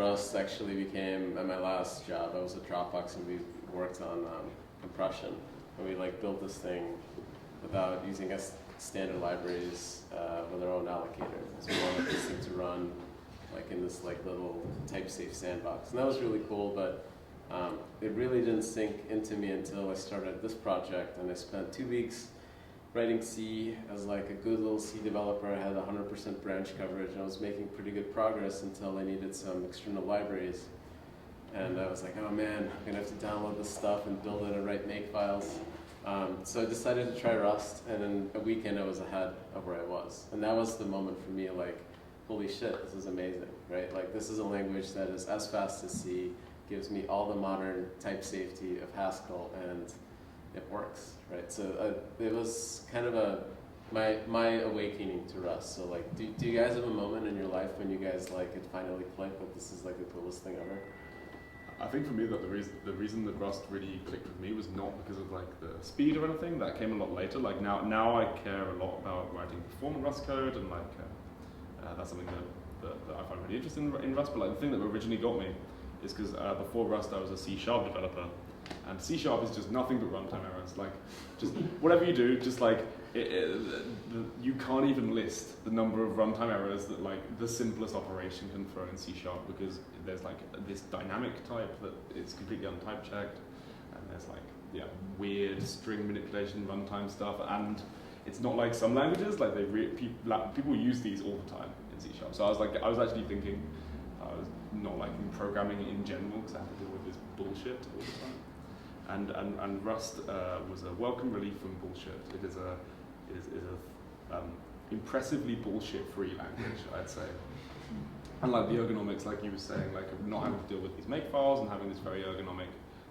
Rust actually became, at my last job, I was at Dropbox and we worked on compression. And we like built this thing without using standard libraries with our own allocator. So we wanted this thing to run like in this like little type-safe sandbox. And that was really cool, but it really didn't sink into me until I started this project, and I spent 2 weeks writing C as like a good little C developer. I had 100% branch coverage, and I was making pretty good progress until I needed some external libraries. And I was like, oh man, I'm gonna have to download this stuff and build it and write makefiles. So I decided to try Rust, and in a weekend I was ahead of where I was. And that was the moment for me, like, holy shit, this is amazing, right? Like, this is a language that is as fast as C, gives me all the modern type safety of Haskell, and it works, right? So it was kind of my awakening to Rust. So like, do you guys have a moment in your life when you guys like it finally clicked that this is like the coolest thing ever? I think for me that the reason that Rust really clicked with me was not because of like the speed or anything. That came a lot later. Like now I care a lot about writing performant Rust code, and like that's something that I find really interesting in Rust. But like the thing that originally got me is because before Rust I was a C# developer, and C# is just nothing but runtime errors. Like just whatever you do, just like you can't even list the number of runtime errors that like the simplest operation can throw in C# because there's like this dynamic type that is completely untype checked, and there's like weird string manipulation runtime stuff, and it's not like some languages like people use these all the time in C#. So I was actually thinking I was not liking programming in general because I have to deal with this bullshit all the time. And Rust was a welcome relief from bullshit. It is a impressively bullshit-free language, I'd say. And like the ergonomics, like you were saying, like not having to deal with these makefiles and having this very ergonomic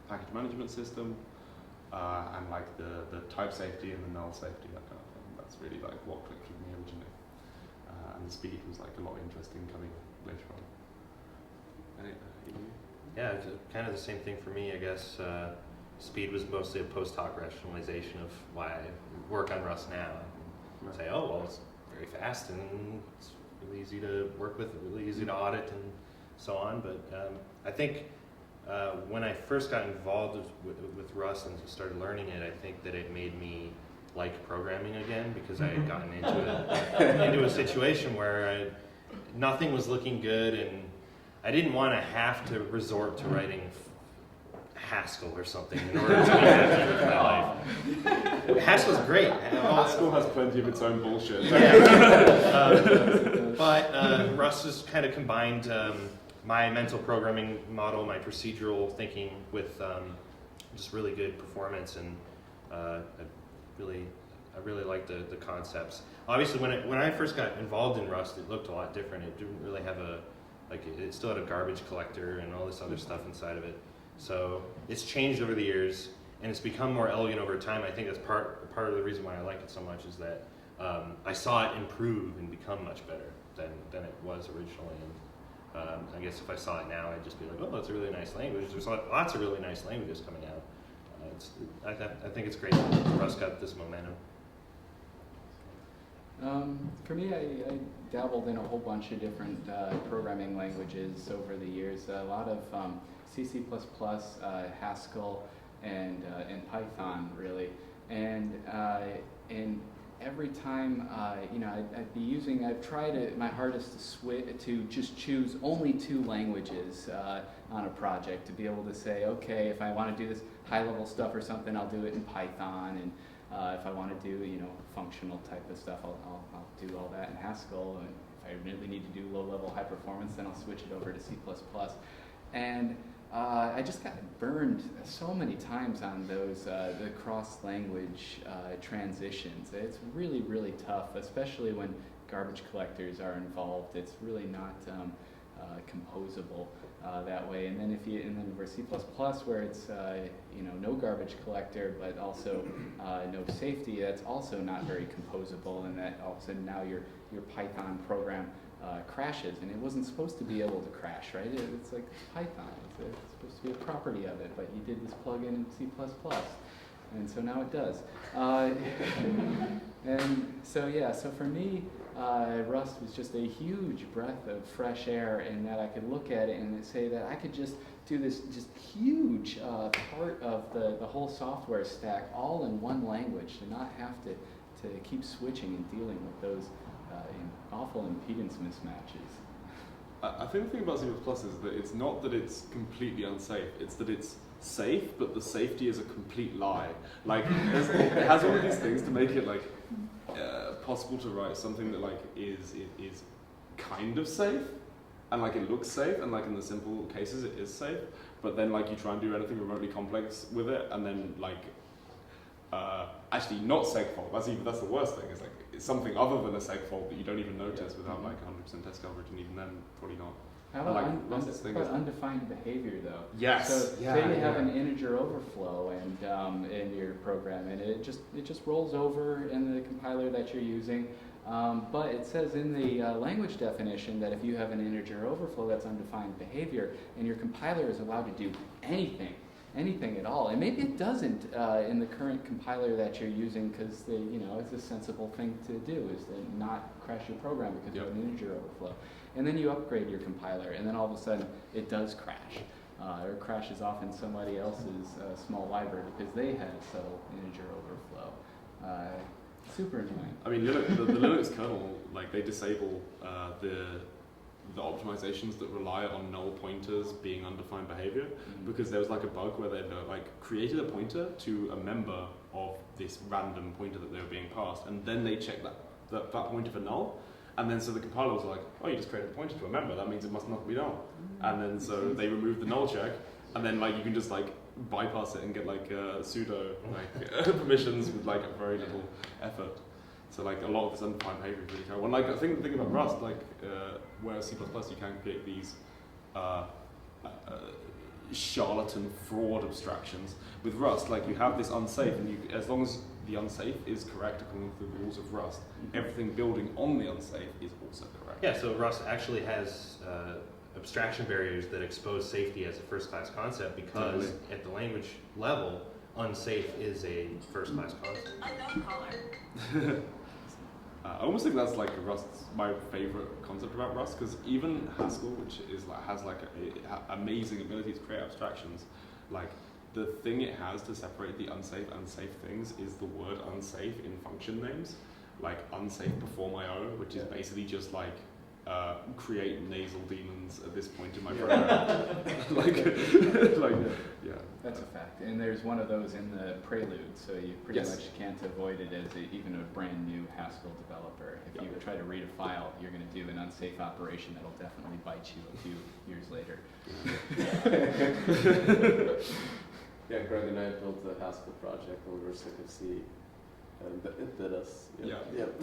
package management system, and like the type safety and the null safety, that kind of thing. That's really like what clicked with me originally. And the speed was like a lot interesting coming later on. Yeah, it's kind of the same thing for me, I guess. Speed was mostly a post hoc rationalization of why I work on Rust now. I say, oh, well, it's very fast and it's really easy to work with, really easy to audit and so on. But I think when I first got involved with Rust and started learning it, I think that it made me like programming again, because I had gotten into a situation where nothing was looking good, and I didn't want to have to resort to writing Haskell or something in order to be happy with my life. Haskell's great. Haskell has plenty of its own bullshit. But Rust has kind of combined my mental programming model, my procedural thinking, with just really good performance, and I really like the concepts. Obviously, when I first got involved in Rust, it looked a lot different. It didn't really have it still had a garbage collector and all this other stuff inside of it. So it's changed over the years, and it's become more elegant over time. I think that's part of the reason why I like it so much, is that I saw it improve and become much better than it was originally. And I guess if I saw it now, I'd just be like, oh, that's a really nice language. There's lots of really nice languages coming out. I think it's great that Rust got this momentum. For me, I dabbled in a whole bunch of different programming languages over the years. A lot of C++, Haskell, and Python, really. And every time, I've tried my hardest to just choose only 2 languages on a project, to be able to say, okay, if I want to do this high-level stuff or something, I'll do it in Python, and if I want to do, functional type of stuff, I'll do all that in Haskell, and if I really need to do low-level high performance, then I'll switch it over to C++. And I just got burned so many times on those the cross-language transitions. It's really, really tough, especially when garbage collectors are involved. It's really not composable that way. And then for C++, where it's no garbage collector, but also no safety, that's also not very composable, and that all of a sudden now your Python program crashes, and it wasn't supposed to be able to crash, right? It's like Python. It's supposed to be a property of it, but you did this plugin in C++, and so now it does. And so yeah, so for me, Rust was just a huge breath of fresh air in that I could look at it and say that I could just do this just huge part of the whole software stack all in one language, to not have to keep switching and dealing with those awful impedance mismatches. I think the thing about C++ is that it's not that it's completely unsafe, it's that it's safe, but the safety is a complete lie. Like, it has all of these things to make it like possible to write something that like is kind of safe, and like it looks safe, and like in the simple cases it is safe, but then like you try and do anything remotely complex with it, and then like actually not segfault. That's the worst thing. Is like it's something other than a segfault that you don't even notice without like 100% test coverage, and even then probably not. How about, like, undefined behavior though? Yes. So say you have an integer overflow and in your program, and it just rolls over in the compiler that you're using. But it says in the language definition that if you have an integer overflow, that's undefined behavior, and your compiler is allowed to do anything at all. And maybe it doesn't in the current compiler that you're using, because it's a sensible thing to do, is to not crash your program because of an integer overflow. And then you upgrade your compiler, and then all of a sudden it does crash, or crashes off in somebody else's small library because they had a subtle integer overflow. Super annoying. I mean, the Linux kernel, like they disable the optimizations that rely on null pointers being undefined behavior, because there was like a bug where they like created a pointer to a member of this random pointer that they were being passed, and then they checked that pointer for null, and then so the compiler was like, oh, you just created a pointer to a member, that means it must not be null, and then so they removed the null check, and then like you can just like bypass it and get like pseudo like permissions with like very little effort. So like a lot of this undefined behavior is really terrible. And like I think the thing about Rust, like whereas C++ you can create these charlatan fraud abstractions, with Rust like you have this unsafe, and as long as the unsafe is correct according to the rules of Rust, everything building on the unsafe is also correct. Yeah, so Rust actually has abstraction barriers that expose safety as a first-class concept, because at the language level, unsafe is a first-class concept. Unknown caller. I almost think that's like my favorite concept about Rust, because even Haskell, which is like has like a amazing ability to create abstractions, like the thing it has to separate the unsafe and safe things is the word unsafe in function names, like unsafe perform IO, which is basically just like create nasal demons at this point in my program. Yeah. That's a fact. And there's one of those in the prelude, so you pretty much can't avoid it as even a brand new Haskell developer. If you try to read a file, you're going to do an unsafe operation that'll definitely bite you a few years later. Yeah, Greg and I built the Haskell project when we were sick of C, and it bit us. Yep.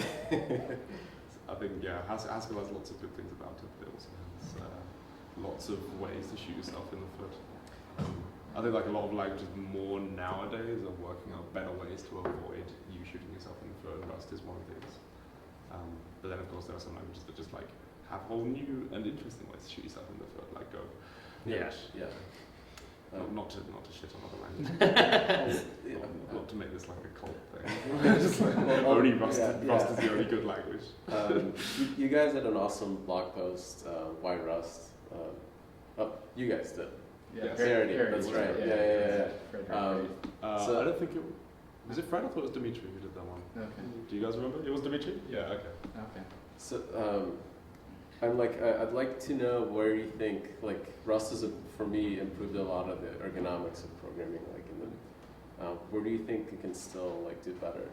I think Haskell has lots of good things about it, but it also has lots of ways to shoot yourself in the foot. I think like a lot of languages more nowadays are working out better ways to avoid you shooting yourself in the foot, and Rust is one of these. But then of course there are some languages that just like have whole new and interesting ways to shoot yourself in the foot, like Go. Yeah. Not to shit on other languages. Not to make this like a cult thing. Just like, only Rust is the only good language. You guys had an awesome blog post, Why Rust? You guys did. Yeah, Parity, that's right. Yeah. So I don't think was it Fred? I thought it was Dimitri who did that one. Okay. Do you guys remember? It was Dimitri? Yeah, Okay. So I'd like to know where you think like Rust has for me improved a lot of the ergonomics of programming. Like where do you think it can still like do better?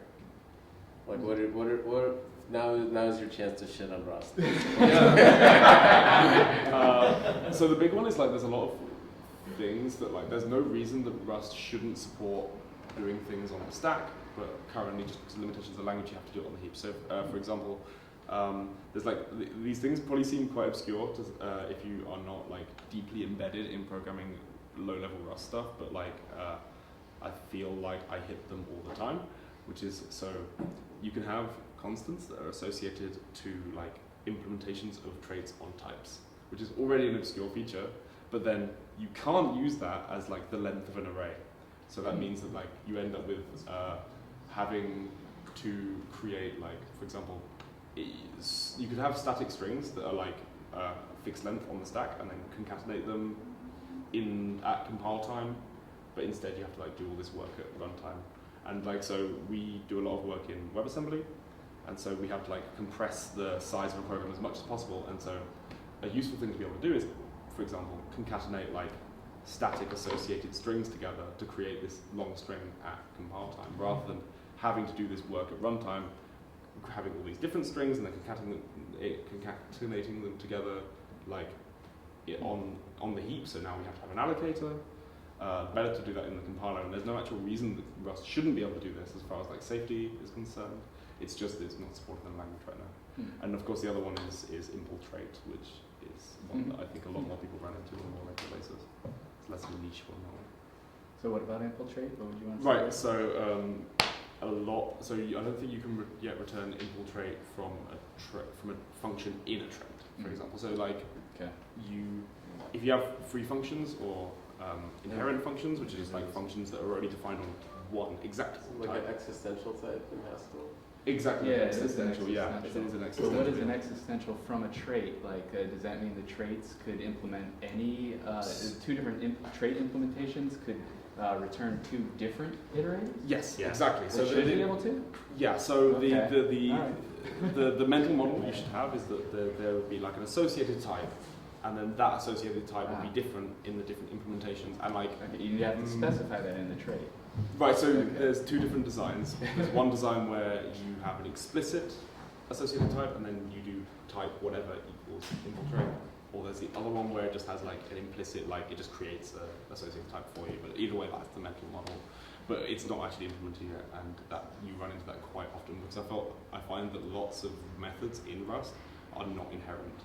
Like what now is your chance to shit on Rust. So the big one is like there's a lot of things that like there's no reason that Rust shouldn't support doing things on the stack, but currently just because of limitations of the language you have to do it on the heap. So for example, there's like these things probably seem quite obscure to, if you are not like deeply embedded in programming low-level Rust stuff, but like I feel like I hit them all the time, which is so you can have constants that are associated to like implementations of traits on types, which is already an obscure feature, but then you can't use that as like the length of an array. So that means that like you end up with having to create, like, for example, you could have static strings that are like fixed length on the stack and then concatenate them at compile time, but instead you have to like do all this work at runtime. And like, so we do a lot of work in WebAssembly, and so we have to like compress the size of a program as much as possible. And so a useful thing to be able to do is, for example, concatenate like static associated strings together to create this long string at compile time, rather than having to do this work at runtime, having all these different strings and then concatenating them together like on the heap. So now we have to have an allocator. Better to do that in the compiler, and there's no actual reason that Rust shouldn't be able to do this as far as like safety is concerned. It's just that it's not supported in the language right now. And of course the other one is infiltrate, which is one that I think a lot more people run into on a more regular basis. It's less of a niche one. So what about infiltrate? What would you want to say? Right, so I don't think you can yet return infiltrate from a function in a trait, for example. So like, if you have free functions or inherent functions, which is like functions that are already defined on one exact like type. an existential type in Haskell. Exactly. Yeah, existential. Yeah, it is an existential. So what is an existential from a trait? Like, does that mean the traits could implement any two different trait implementations could return two different iterators? Yes, Yeah. exactly. So should be able to. Yeah. So Okay. the mental model you should have is that there would be like an associated type. And then that associated type would be different in the different implementations, and like you have to specify that in the trait. Right. So there's two different designs. There's one design where you have an explicit associated type, and then you do type whatever equals infiltrate. Or there's the other one where it just has like an implicit, like it just creates a associated type for you. But either way, that's the mental model. But it's not actually implemented yet, and that you run into that quite often because I find that lots of methods in Rust are not inherent.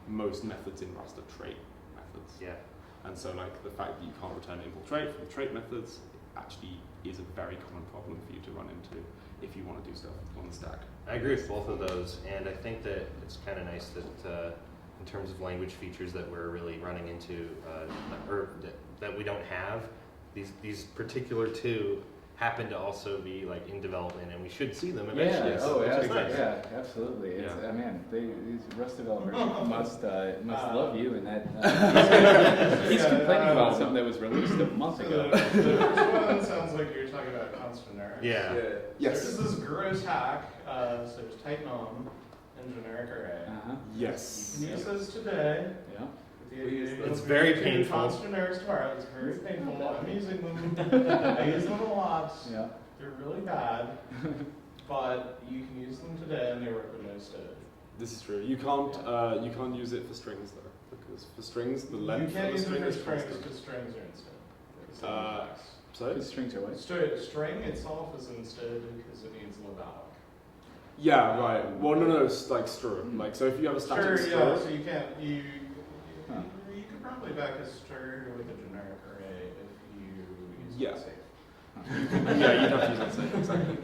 Most methods in Rust are trait methods. Yeah. And so like the fact that you can't return infiltrate from trait methods actually is a very common problem for you to run into if you want to do stuff on the stack. I agree with both of those, and I think that it's kind of nice that in terms of language features that we're really running into, or that we don't have, these particular two happen to also be like in development, and we should see them eventually. Yeah. So, Oh, yeah. which is nice. Yeah. Absolutely. It's, man, these Rust developers must love you, and that he's complaining about something that was released a month ago. The first one sounds like you're talking about constant errors. Yeah. Yes. There's this gross hack. So there's type num and generic array. Yes. You can use those today. Yeah. It's very painful. Constant errors tomorrow. It's very painful. I'm using them. I use them a lot. Yeah. They're really bad, but you can use them today, and they work with no state. This is true. You can't use it for strings though, because for strings the length You can't of the use string it is for strings constant. because strings are instant. So The strings are what? String itself is instant because it needs libellic. yeah, right. Well, no, it's like str. Like so, if you have a static str, So you can't you could probably back a str with a generic array if you use Unsafe. yeah, you'd have to use Unsafe exactly.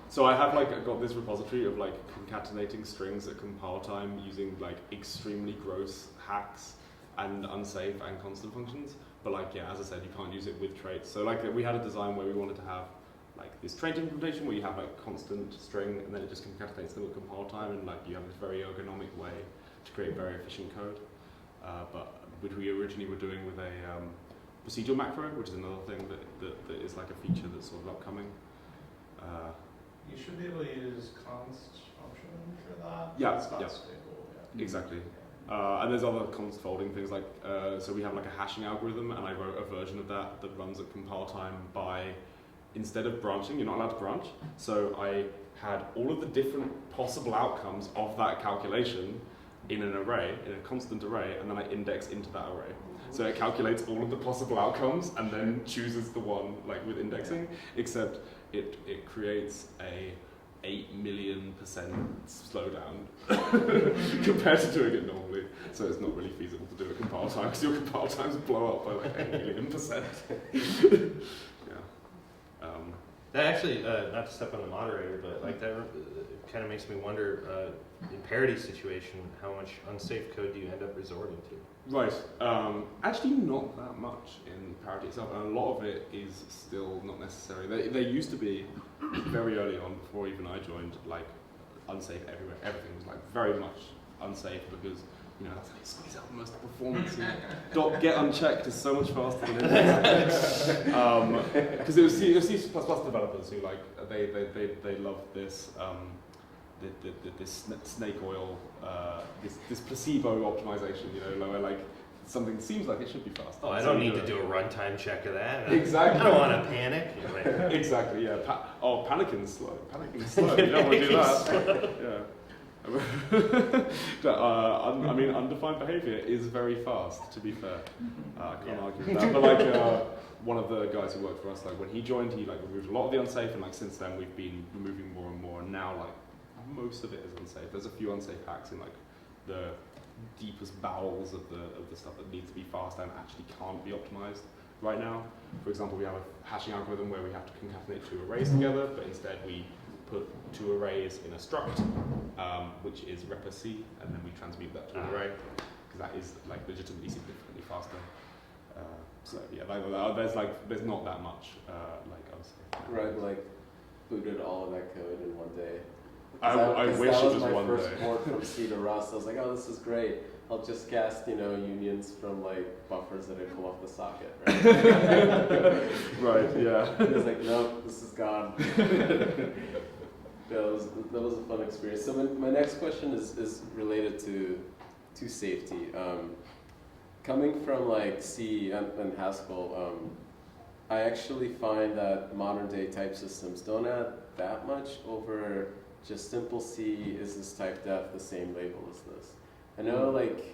So I have got this repository of like concatenating strings at compile time using like extremely gross hacks and unsafe and constant functions. But as I said, you can't use it with traits. So we had a design where we wanted to have like this trait implementation where you have like constant string and then it just concatenates them at compile time, and you have this very ergonomic way to create very efficient code. Which we originally were doing with a procedural macro, which is another thing that is like a feature that's sort of upcoming. You should be able to use const function for that. Yeah, It's not yeah. stable. Exactly. And there's other const folding things so we have like a hashing algorithm, and I wrote a version of that runs at compile time by, instead of branching, you're not allowed to branch. So I had all of the different possible outcomes of that calculation in an array, in a constant array, and then I index into that array. So it calculates all of the possible outcomes and then chooses the one with indexing, except it creates a 8 million% slowdown compared to doing it normally. So it's not really feasible to do at compile time because your compile times blow up by 8 million%. Yeah. That actually, not to step on the moderator, but like that kind of makes me wonder, in parity situation, how much unsafe code do you end up resorting to? Right. Actually, not that much in parity itself, and a lot of it is still not necessary. There used to be, very early on, before even I joined, like, unsafe everywhere. Everything was, like, very much unsafe because, you know, that's how you squeeze out most of the performance. And .get unchecked is so much faster than index. Because it was C++ developers who, like, they loved this, this snake oil, this placebo optimization, you know, where like something seems like it should be fast. Oh, I don't need to do a runtime check of that. Exactly. I don't want to panic. Exactly, yeah. Panicking slow. Panicking slow. You don't want to do that. Yeah. I mean, undefined behavior is very fast, to be fair. I can't argue with that. But like, one of the guys who worked for us, like when he joined, he like removed a lot of the unsafe, and like since then we've been removing more and more, and now like most of it is unsafe. There's a few unsafe hacks in like the deepest bowels of the stuff that needs to be fast and actually can't be optimized right now. For example, we have a hashing algorithm where we have to concatenate two arrays together, but instead we put two arrays in a struct, which is replic, and then we transmute that to an array, because that is like legitimately significantly faster. So yeah, there's not that much like unsafe. Right, like booted all of that code in one day. I wish it was one day. That was my first port from C to Rust. I was like, oh, this is great. I'll just cast, you know, unions from like buffers that I pull off the socket, right? Right, yeah. It was like, nope, this is gone. That was a fun experience. So my next question is related to safety. Coming from like C and Haskell, I actually find that modern day type systems don't add that much over just simple C, is this type def the same label as this? I know like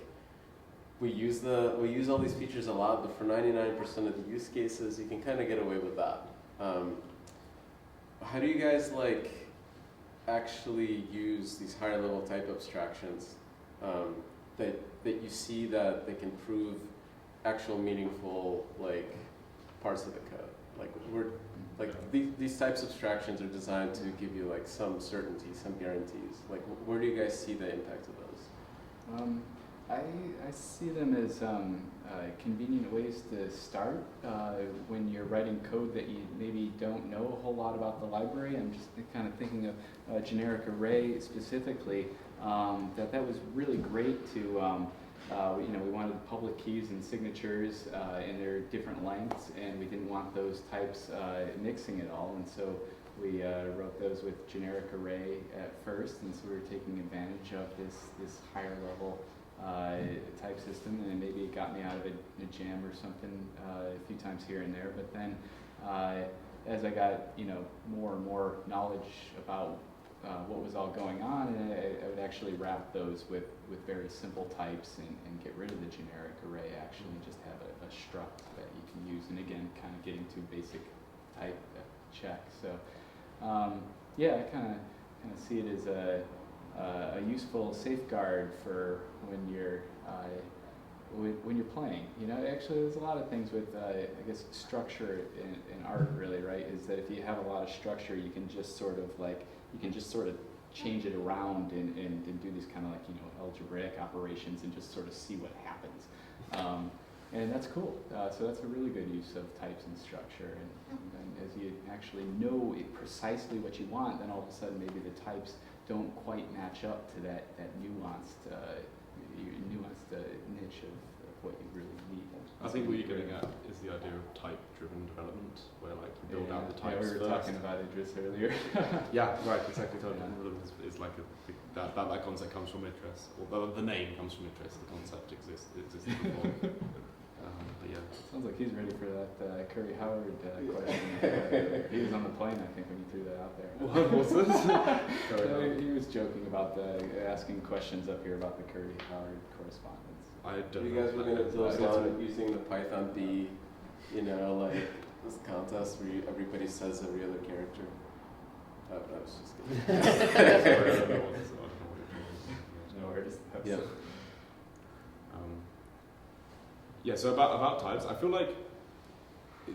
we use all these features a lot, but for 99% of the use cases, you can kind of get away with that. How do you guys like actually use these higher level type abstractions that you see that they can prove actual meaningful like parts of the code? These types of abstractions are designed to give you like some certainty, some guarantees. Like where do you guys see the impact of those? I see them as convenient ways to start when you're writing code that you maybe don't know a whole lot about the library. I'm just kind of thinking of a generic array specifically. That was really great to, we wanted public keys and signatures in their different lengths, and we didn't want those types mixing at all, and so we wrote those with generic array at first, and so we were taking advantage of this higher level type system, and maybe it got me out of a jam or something a few times here and there. But then as I got more and more knowledge about what was all going on, and I would actually wrap those with very simple types and get rid of the generic array, actually just have a struct that you can use, and again kind of getting to basic type check. So yeah, I kind of see it as a useful safeguard for when you're playing. Actually, there's a lot of things with I guess structure in art, really, right? Is that if you have a lot of structure, you can just sort of change it around and do these kind of like algebraic operations and just sort of see what happens. And that's cool. So that's a really good use of types and structure. And as you actually know precisely what you want, then all of a sudden maybe the types don't quite match up to that nuanced niche of what you really need. I think what you're getting at is the idea of type-driven development, where like you build out the types we were first. talking about Idris earlier. Yeah, right, exactly. Type-driven is like that concept comes from Idris. Well, the name comes from Idris. The concept exists before. But yeah. Sounds like he's ready for that Curry Howard question. He was on the plane, I think, when you threw that out there. What's this? He was joking about asking questions up here about the Curry Howard correspondence. I don't You know. guys were gonna build on using the Python B, like this contest where everybody says every other character. That was just kidding. No worries. Yeah. Yeah, so about types, I feel like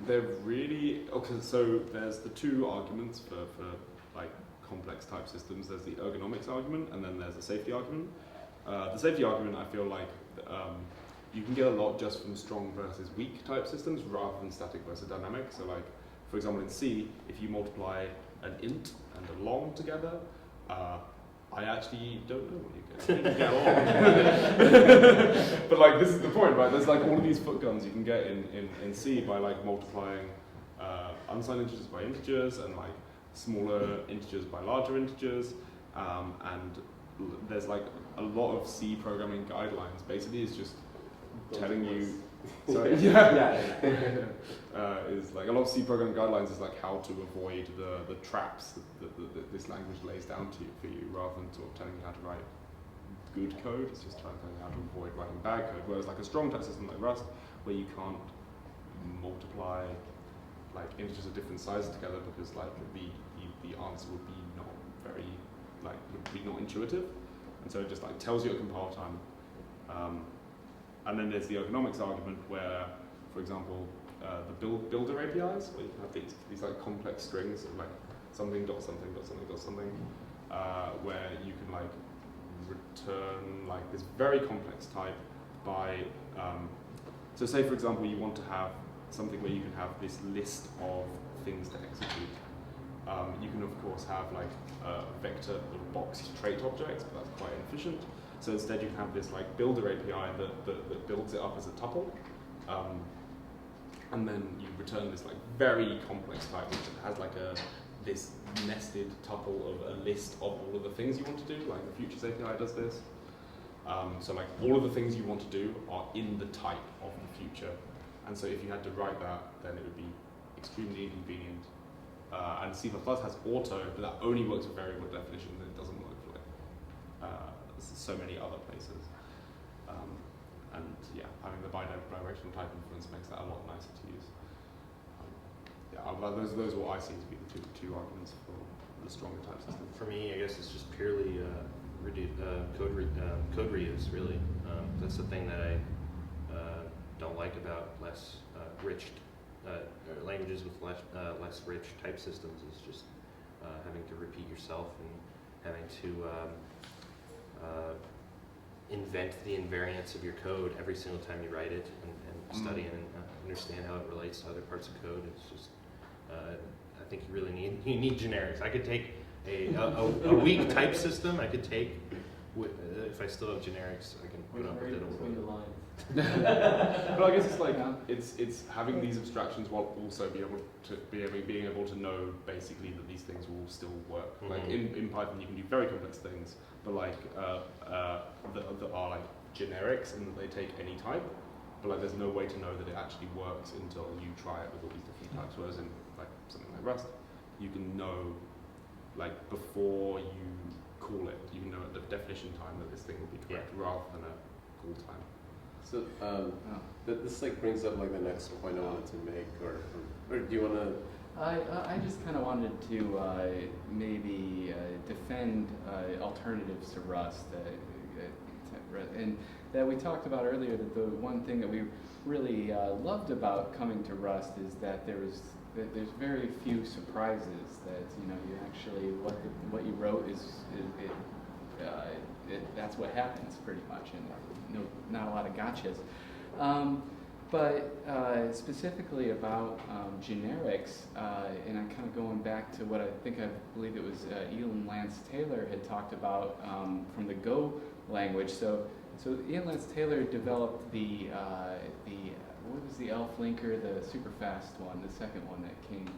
they're really okay. So there's the two arguments for like complex type systems. There's the ergonomics argument, and then there's the safety argument. The safety argument, I feel like you can get a lot just from strong versus weak type systems rather than static versus dynamic. So like, for example, in C, if you multiply an int and a long together, I actually don't know what you get. You can get along. But like, this is the point, right? There's like all of these footguns you can get in C by like multiplying unsigned integers by integers and like smaller integers by larger integers. And there's like a lot of C programming guidelines. Basically, it's just telling you. Sorry, is like a lot of C programming guidelines is like how to avoid the traps that this language lays down for you, rather than sort of telling you how to write good code. It's just trying to tell you how to avoid writing bad code. Whereas like a strong type system like Rust, where you can't multiply like integers of different sizes together because like the answer would be not very would be not intuitive, and so it just like tells you at compile time. And then there's the ergonomics argument where, for example, the builder APIs, where you can have these like complex strings of like something dot something dot something dot something, where you can like return like this very complex type by, so say for example you want to have something where you can have this list of things to execute. You can of course have like a vector of box trait objects, but that's quite inefficient. So instead you can have this like builder API that builds it up as a tuple, and then you return this like very complex type which has like this nested tuple of a list of all of the things you want to do, like the Futures API does this. So like all of the things you want to do are in the type of the future, and so if you had to write that, then it would be extremely inconvenient. And C++ has auto, but that only works with variable definitions, and it doesn't work for like so many other places. And yeah, having the bidirectional type inference makes that a lot nicer to use. Those are what I see to be the two arguments for the stronger type system. For me, I guess it's just purely code reuse, really. That's the thing that I don't like about less rich languages with less rich type systems, is just having to repeat yourself and having to invent the invariants of your code every single time you write it, and study and understand how it relates to other parts of code. It's just, I think you really need generics. I could take a weak type system. I could take, if I still have generics, I can put up with it a little bit. But I guess it's like it's having these abstractions while also being able to know basically that these things will still work. Mm-hmm. Like in Python, you can do very complex things, but like that are like generics and that they take any type. But like there's no way to know that it actually works until you try it with all these different types. Whereas in like something like Rust, you can know like before you call it, you can know at the definition time that this thing will be correct rather than a call time. So this like brings up like the next point I wanted to make, or do you want to? I just kind of wanted to maybe defend alternatives to Rust, and that we talked about earlier. That the one thing that we really loved about coming to Rust is that there's very few surprises. That you actually what you wrote is that's what happens pretty much, and not a lot of gotchas. But specifically about generics, and I'm kind of going back to what I believe it was Ian Lance Taylor had talked about from the Go language. So Ian Lance Taylor developed the what was the ELF linker, the super fast one, the second one that came.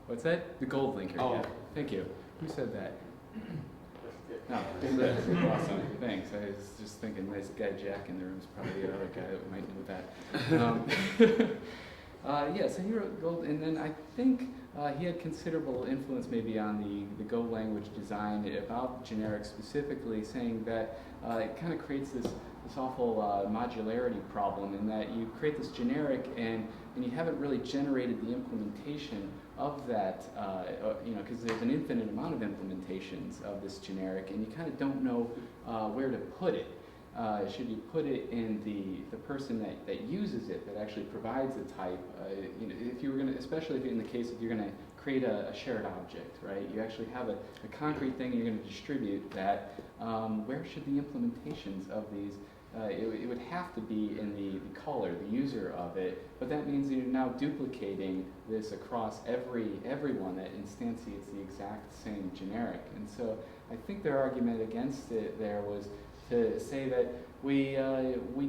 What's that? The gold linker. Oh. Yeah. Thank you. Who said that? No, awesome. Thanks. I was just thinking, nice guy Jack in the room is probably the other guy that might know that. Yeah, so he wrote Gold, and then I think he had considerable influence maybe on the Go language design about generics specifically, saying that it kind of creates this awful modularity problem in that you create this generic and you haven't really generated the implementation of that, because there's an infinite amount of implementations of this generic, and you kind of don't know where to put it. should you put it in the person that uses it, that actually provides the type? You know, if you were going to, especially if in the case if you're going to create a shared object, right? You actually have a concrete thing you're going to distribute that. Where should the implementations of these? It would have to be in the caller, the user of it, but that means you're now duplicating this across everyone that instantiates the exact same generic. And so I think their argument against it there was to say that we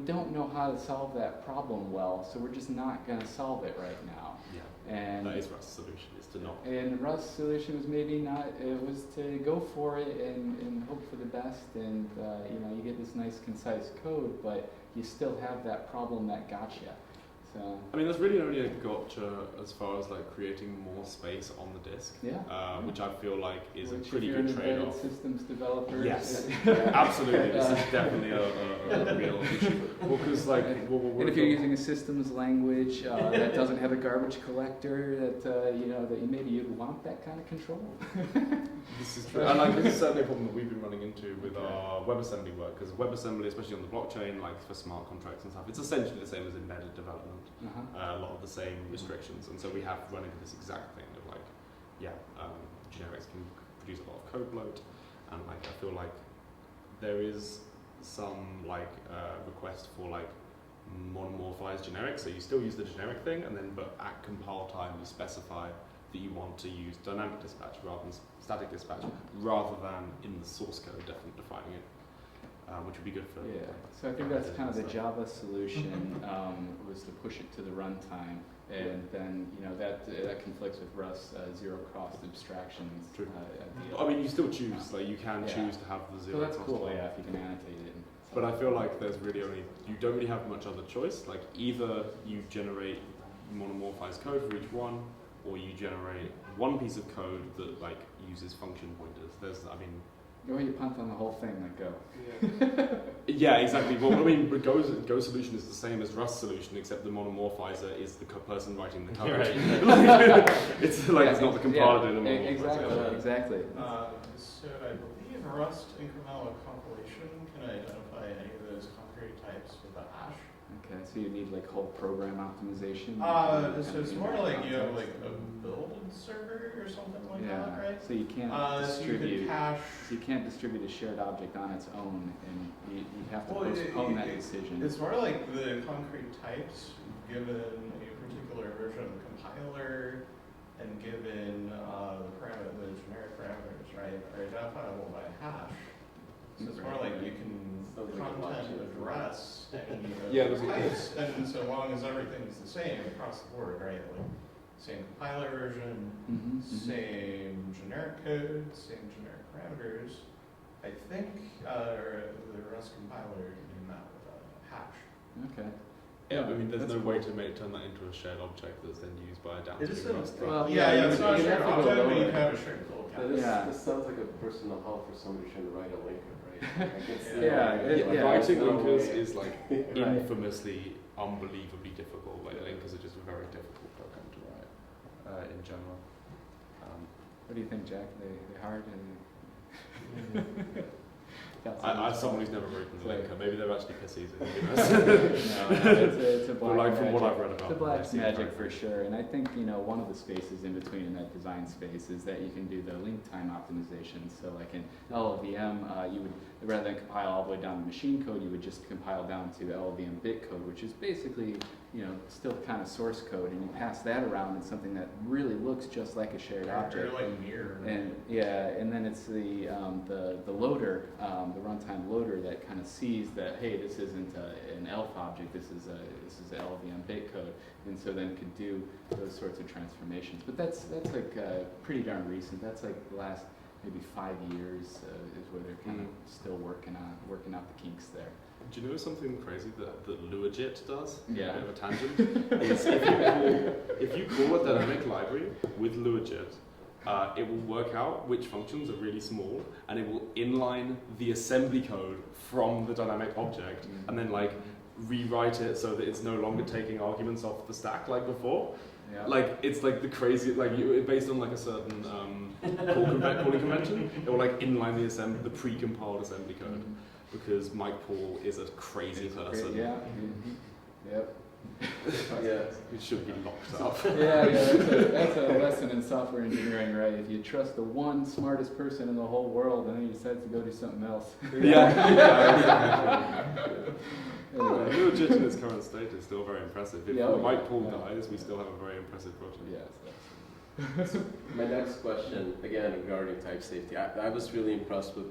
don't know how to solve that problem well, so we're just not going to solve it right now. Yeah, And that is Rust's solution, is to not. And Rust's solution was maybe not. It was to go for it and hope for the best, and you know, you get this nice concise code, but you still have that problem that gotcha. So I mean, that's really only a gotcha as far as like creating more space on the disk, yeah, which I feel like is which a pretty if you're good an embedded trade-off. systems developer. Yes, absolutely. This is definitely a real issue. Well, because like, And if you're using a systems language that doesn't have a garbage collector, that you know, that maybe you'd want that kind of control. this is true. And like, this is certainly a problem that we've been running into with our WebAssembly work, because WebAssembly, especially on the blockchain, like for smart contracts and stuff, it's essentially the same as embedded development. A lot of the same restrictions, and so we have run into this exact thing of like, generics can produce a lot of code bloat, and like I feel like there is some like request for like monomorphized generics, so you still use the generic thing, and then but at compile time you specify that you want to use dynamic dispatch rather than static dispatch, rather than in the source code defining it. Which would be good for. Yeah, so I think that's kind of the Java solution, was to push it to the runtime, and then you know that conflicts with Rust's zero-cost abstractions True. idea. I mean, you still choose, like you can choose to have the zero. So that's cost cool, one. yeah, if you can annotate it. But I feel like there's really only, you don't really have much other choice. Like either you generate monomorphized code for each one, or you generate one piece of code that like uses function pointers. Or you punt on the whole thing, like go. Yeah, exactly. Well, I mean, Go solution is the same as Rust solution, except the monomorphizer is the person writing the code. Right. It's like it's not the compiler doing the monomorphizer. Exactly. So I believe Rust incremental compilation can identify any of those concrete types with a hash. Okay, so you need like whole program optimization. So it's more like you have like a build server or something like that, right? So you can't So you distribute. could cache. So you can't distribute a shared object on its own, and you have to postpone that decision. It's more like the concrete types given a particular version of the compiler and given the generic parameters, right, are identifiable by hash. So it's more like you can content address any of those types, and so long as everything is the same across the board, right? Like same compiler version, same generic code, same generic parameters. I think the Rust compiler can do that with a hash. Okay. Yeah, I mean, there's That's no way cool. to turn that into a shared object that's then used by a It is downstream Rust. Well, yeah, it's not a you shared have to go object, but you lower. can have a shared toolcat. Yeah. This sounds like a personal help for somebody trying to write a linker, right? I can see Yeah, that. yeah. Writing No linkers way. is like infamously, unbelievably difficult. Like linkers are just a very difficult program to write in general. What do you think, Jack? They hard and. As someone who's never written a linker, maybe they're actually pissies. No, it's a black Like from magic. what I've read about It's a them, black they seem magic very for good. sure, and I think one of the spaces in between in that design space is that you can do the link time optimization. So like in LLVM, you would rather than compile all the way down to machine code, you would just compile down to LLVM bit code, which is basically still kind of source code, and you pass that around in something that really looks just like a shared object. Or like mirror. And and then it's the loader, the runtime loader that kind of sees that, hey, this isn't an ELF object, this is LLVM bit code, and so then could do those sorts of transformations. But that's like pretty darn recent. That's like the last maybe 5 years is where they're kind of still working out the kinks there. Do you know something crazy that LuaJIT does? Yeah. A bit of a tangent. Is if you call a dynamic library with LuaJIT, it will work out which functions are really small, and it will inline the assembly code from the dynamic object, and then like rewrite it so that it's no longer taking arguments off the stack like before. Yeah. Like it's like the crazy, like based on like a certain calling convention, it will like inline the pre-compiled assembly code. because Mike Paul is a crazy person. Yeah. Yep. Yeah. He should be locked up. Yeah, that's a lesson in software engineering, right? If you trust the one smartest person in the whole world and then he decides to go do something else. Anyway. Real Legit in its current state is still very impressive. If Mike Paul yeah. dies, we still have a very impressive project. Yes. My next question, again, regarding type safety. I was really impressed with,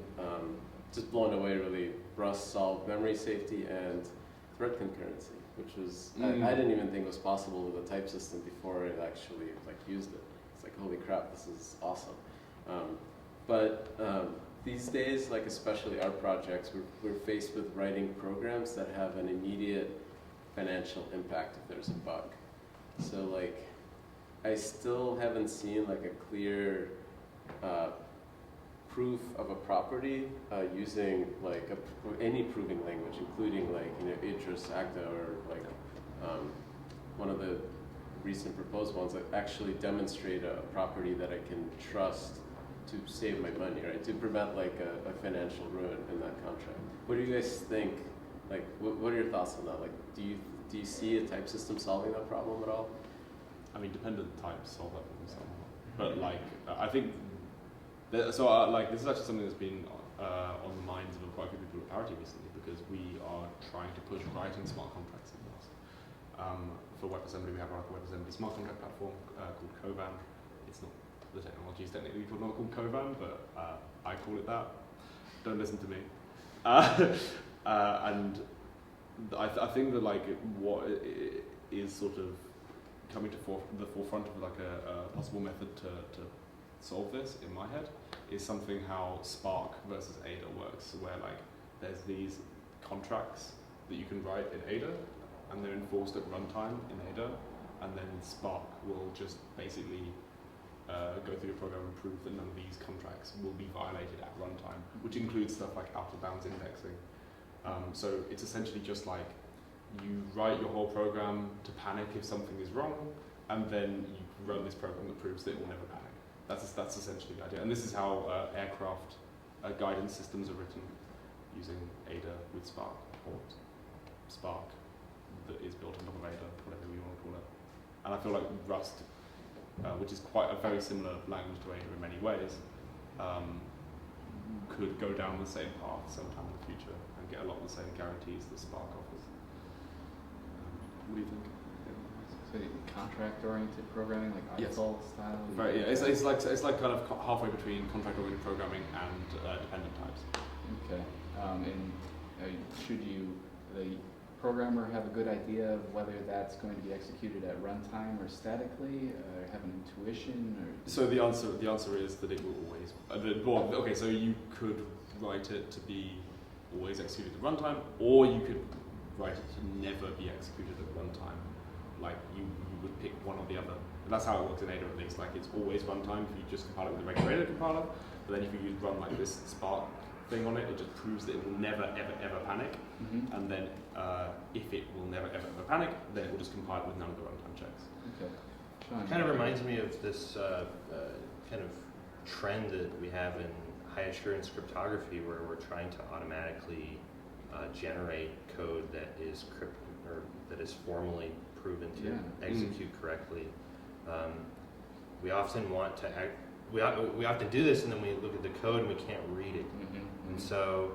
just blown away really, Rust solved memory safety and thread concurrency, which was, I didn't even think was possible with a type system before it actually used it. It's like, holy crap, this is awesome. But these days, especially our projects, we're faced with writing programs that have an immediate financial impact if there's a bug. So I still haven't seen a clear proof of a property using any proving language, including Idris, Agda, or one of the recent proposed ones that actually demonstrate a property that I can trust to save my money, right? To prevent a financial ruin in that contract. What do you guys think? What are your thoughts on that? Do you see a type system solving that problem at all? I mean, dependent types solve that problem somehow. But I think this is actually something that's been on the minds of quite a few people at Parity recently, because we are trying to push writing smart contracts in Rust. For WebAssembly, we have our WebAssembly smart contract platform called Kovan. It's not, the technology is technically not called Kovan, but I call it that. Don't listen to me. And I think that what is sort of coming to the forefront of a possible method to solve this in my head is something how Spark versus Ada works, where there's these contracts that you can write in Ada, and they're enforced at runtime in Ada, and then Spark will just basically go through your program and prove that none of these contracts will be violated at runtime, which includes stuff like out-of-bounds indexing. So it's essentially just you write your whole program to panic if something is wrong, and then you run this program that proves that it will never panic. That's essentially the idea. And this is how aircraft guidance systems are written using Ada with Spark, or Spark that is built on top of Ada, whatever you want to call it. And I feel like Rust, which is quite a very similar language to Ada in many ways, could go down the same path sometime in the future and get a lot of the same guarantees that Spark offers. What do you think? So contract-oriented programming, Yes. ISOL style? Right, yeah, it's like kind of halfway between contract-oriented programming and dependent types. Okay. Should the programmer have a good idea of whether that's going to be executed at runtime or statically, or have an intuition? Or So the answer is that it will always. Okay, so you could write it to be always executed at runtime, or you could write it to never be executed at runtime. You would pick one or the other. And that's how it works in Ada, at least. It's always runtime if you just compile it with a regular Ada compiler. But then if you run this Spark thing on it, it just proves that it will never, ever, ever panic. Mm-hmm. And then if it will never, ever, ever panic, then it will just compile it with none of the runtime checks. Okay. Sean, Kind of reminds me of this kind of trend that we have in high assurance cryptography, where we're trying to automatically generate code that is that is formally proven to execute correctly. We often want to we often do this, and then we look at the code and we can't read it. Mm-hmm. And so,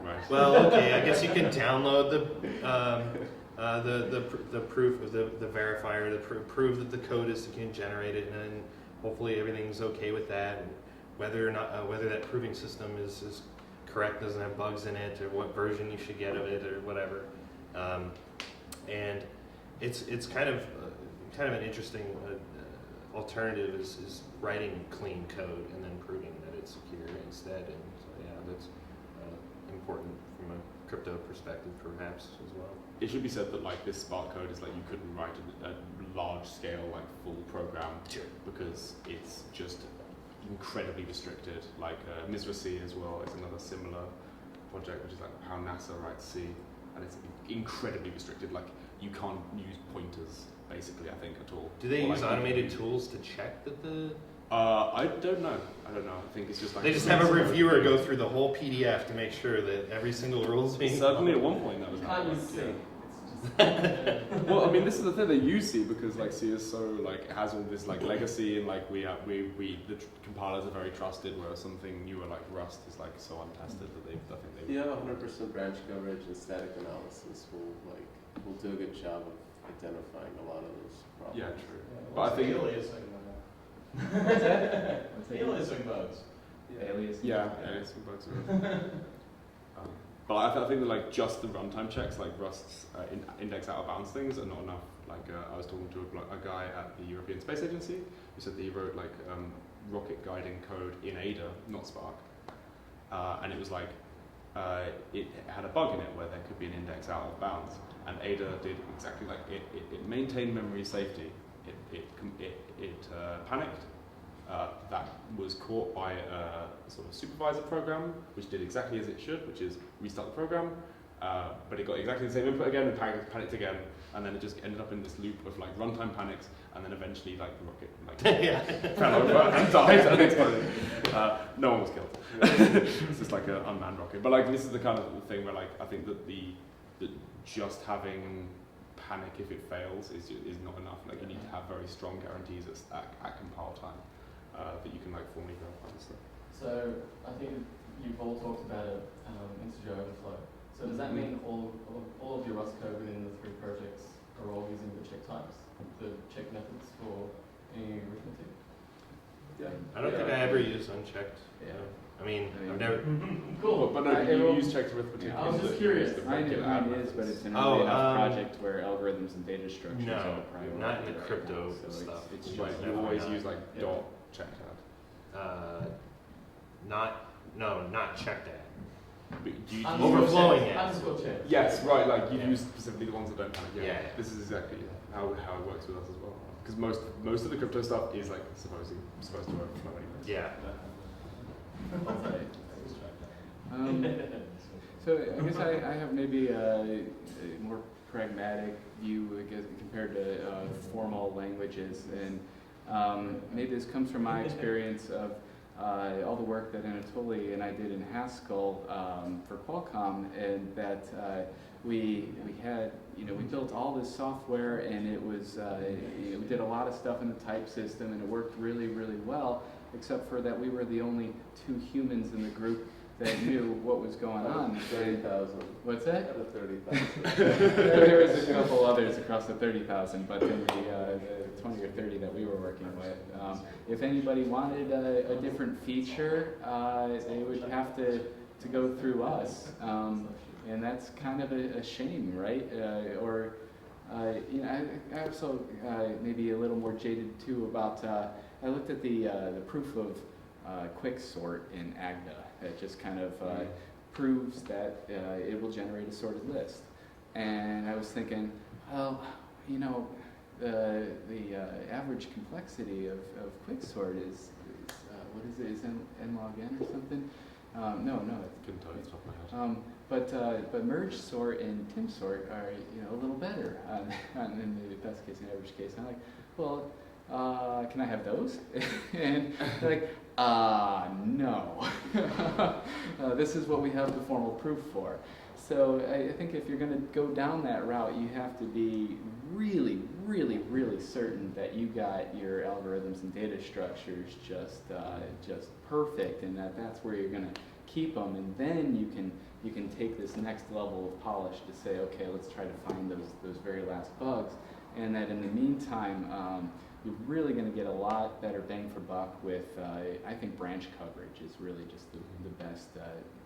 Right. well, okay, I guess you can download the proof of the verifier, prove that the code is generated, and then hopefully everything's okay with that. And whether or not whether that proving system is correct, doesn't have bugs in it, or what version you should get of it, or whatever. And it's kind of an interesting alternative is writing clean code and then proving that it's secure instead. And so, yeah, that's important from a crypto perspective, perhaps, as well. It should be said that this Spark code is you couldn't write a large scale full program, Sure. because it's just incredibly restricted. Misra C as well is another similar project, which is how NASA writes C, and it's incredibly restricted. You can't use pointers basically, I think, at all. Do they Or, use automated tools to check that the I don't know. I think it's just like They just have a reviewer go through the whole PDF to make sure that every single rule is being Certainly at followed. one point that was You can't use yeah. C. Well, I mean, this is the thing. They use C because like C is so like it has all this like legacy, and like the compilers are very trusted. Whereas something newer like Rust is like so untested that I think they. Yeah, 100% branch coverage and static analysis will do a good job of identifying a lot of those problems. Yeah, true. Yeah, But I think aliasing What's that? aliasing bugs. Alias. yeah, some bugs are. But I think that like just the runtime checks, like Rust's index out of bounds things, are not enough. Like I was talking to a guy at the European Space Agency who said that he wrote like rocket guiding code in Ada, not Spark, and it was like it had a bug in it where there could be an index out of bounds, and Ada did exactly like it maintained memory safety. It panicked. That was caught by a sort of supervisor program, which did exactly as it should, which is restart the program. But it got exactly the same input again and panicked again, and then it just ended up in this loop of like runtime panics, and then eventually like the rocket like Yeah. fell over and died and exploded. No one was killed. It's just like an unmanned rocket. But like this is the kind of thing where like I think that that just having panic if it fails is not enough. Like you need to have very strong guarantees at compile time. That you can like formally verify and stuff. So I think you've all talked about an integer overflow. So does that mean all of your Rust code within the 3 projects are all using the check types, the check methods for any arithmetic? Yeah. I don't think I ever used unchecked. Yeah. I mean, I've never. Cool. But no, you use checked arithmetic. I was in just the- curious. the I know regular what add it is, methods. but it's an Oh, early enough project where algorithms and data structures No, are a priority. not in the right crypto now, so stuff. It's It's just like you never always done. use like Yeah. dot checked add. Not checked at. But do you Overflowing it. Underscore check. Yes, right. Like you Yeah. use specifically the ones that don't panic. Yeah. This is exactly how it works with us as well. Because most of the crypto stuff is like supposed to overflow anyway. Yeah. So I guess I have maybe a more pragmatic view, I guess, compared to formal languages, and maybe this comes from my experience of all the work that Anatoly and I did in Haskell for Qualcomm, and that we had, we built all this software, and it was, we did a lot of stuff in the type system, and it worked really, really well, except for that we were the only 2 humans in the group that knew what was going on. 30,000. What's that? Out of 30,000. There was a couple others across the 30,000, but in the 20 or 30 that we were working with. If anybody wanted a different feature, they would have to go through us. And that's kind of a shame, right? I also maybe a little more jaded too about, I looked at the proof of quicksort in Agda. It just kind of proves that it will generate a sorted list. And I was thinking, well, the average complexity of quicksort is what is it? Is n log n or something? No, Couldn't tell you off the top of my head. but merge sort and tim sort are a little better in the best case and average case. I'm like, well, can I have those? And they're like, no. This is what we have the formal proof for. So I think if you're going to go down that route, you have to be really, really, really certain that you got your algorithms and data structures just perfect, and that's where you're going to keep them. And then you can take this next level of polish to say, okay, let's try to find those very last bugs. And that in the meantime, you're really going to get a lot better bang for buck with, I think branch coverage is really just the best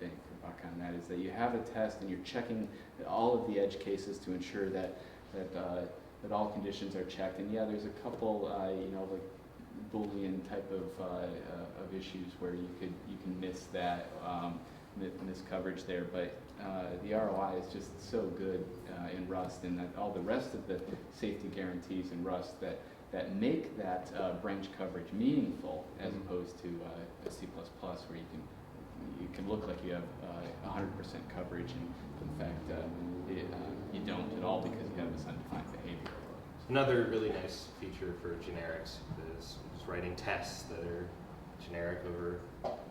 bang for buck on that, is that you have a test and you're checking all of the edge cases to ensure that all conditions are checked. And yeah, there's a couple, like Boolean type of issues where you can miss that, miss coverage there, but the ROI is just so good in Rust, and that all the rest of the safety guarantees in Rust that make that branch coverage meaningful, as opposed to C++, where you can look like you have 100% coverage, and in fact you don't at all because you have this undefined behavior. Another really nice feature for generics is just writing tests that are generic over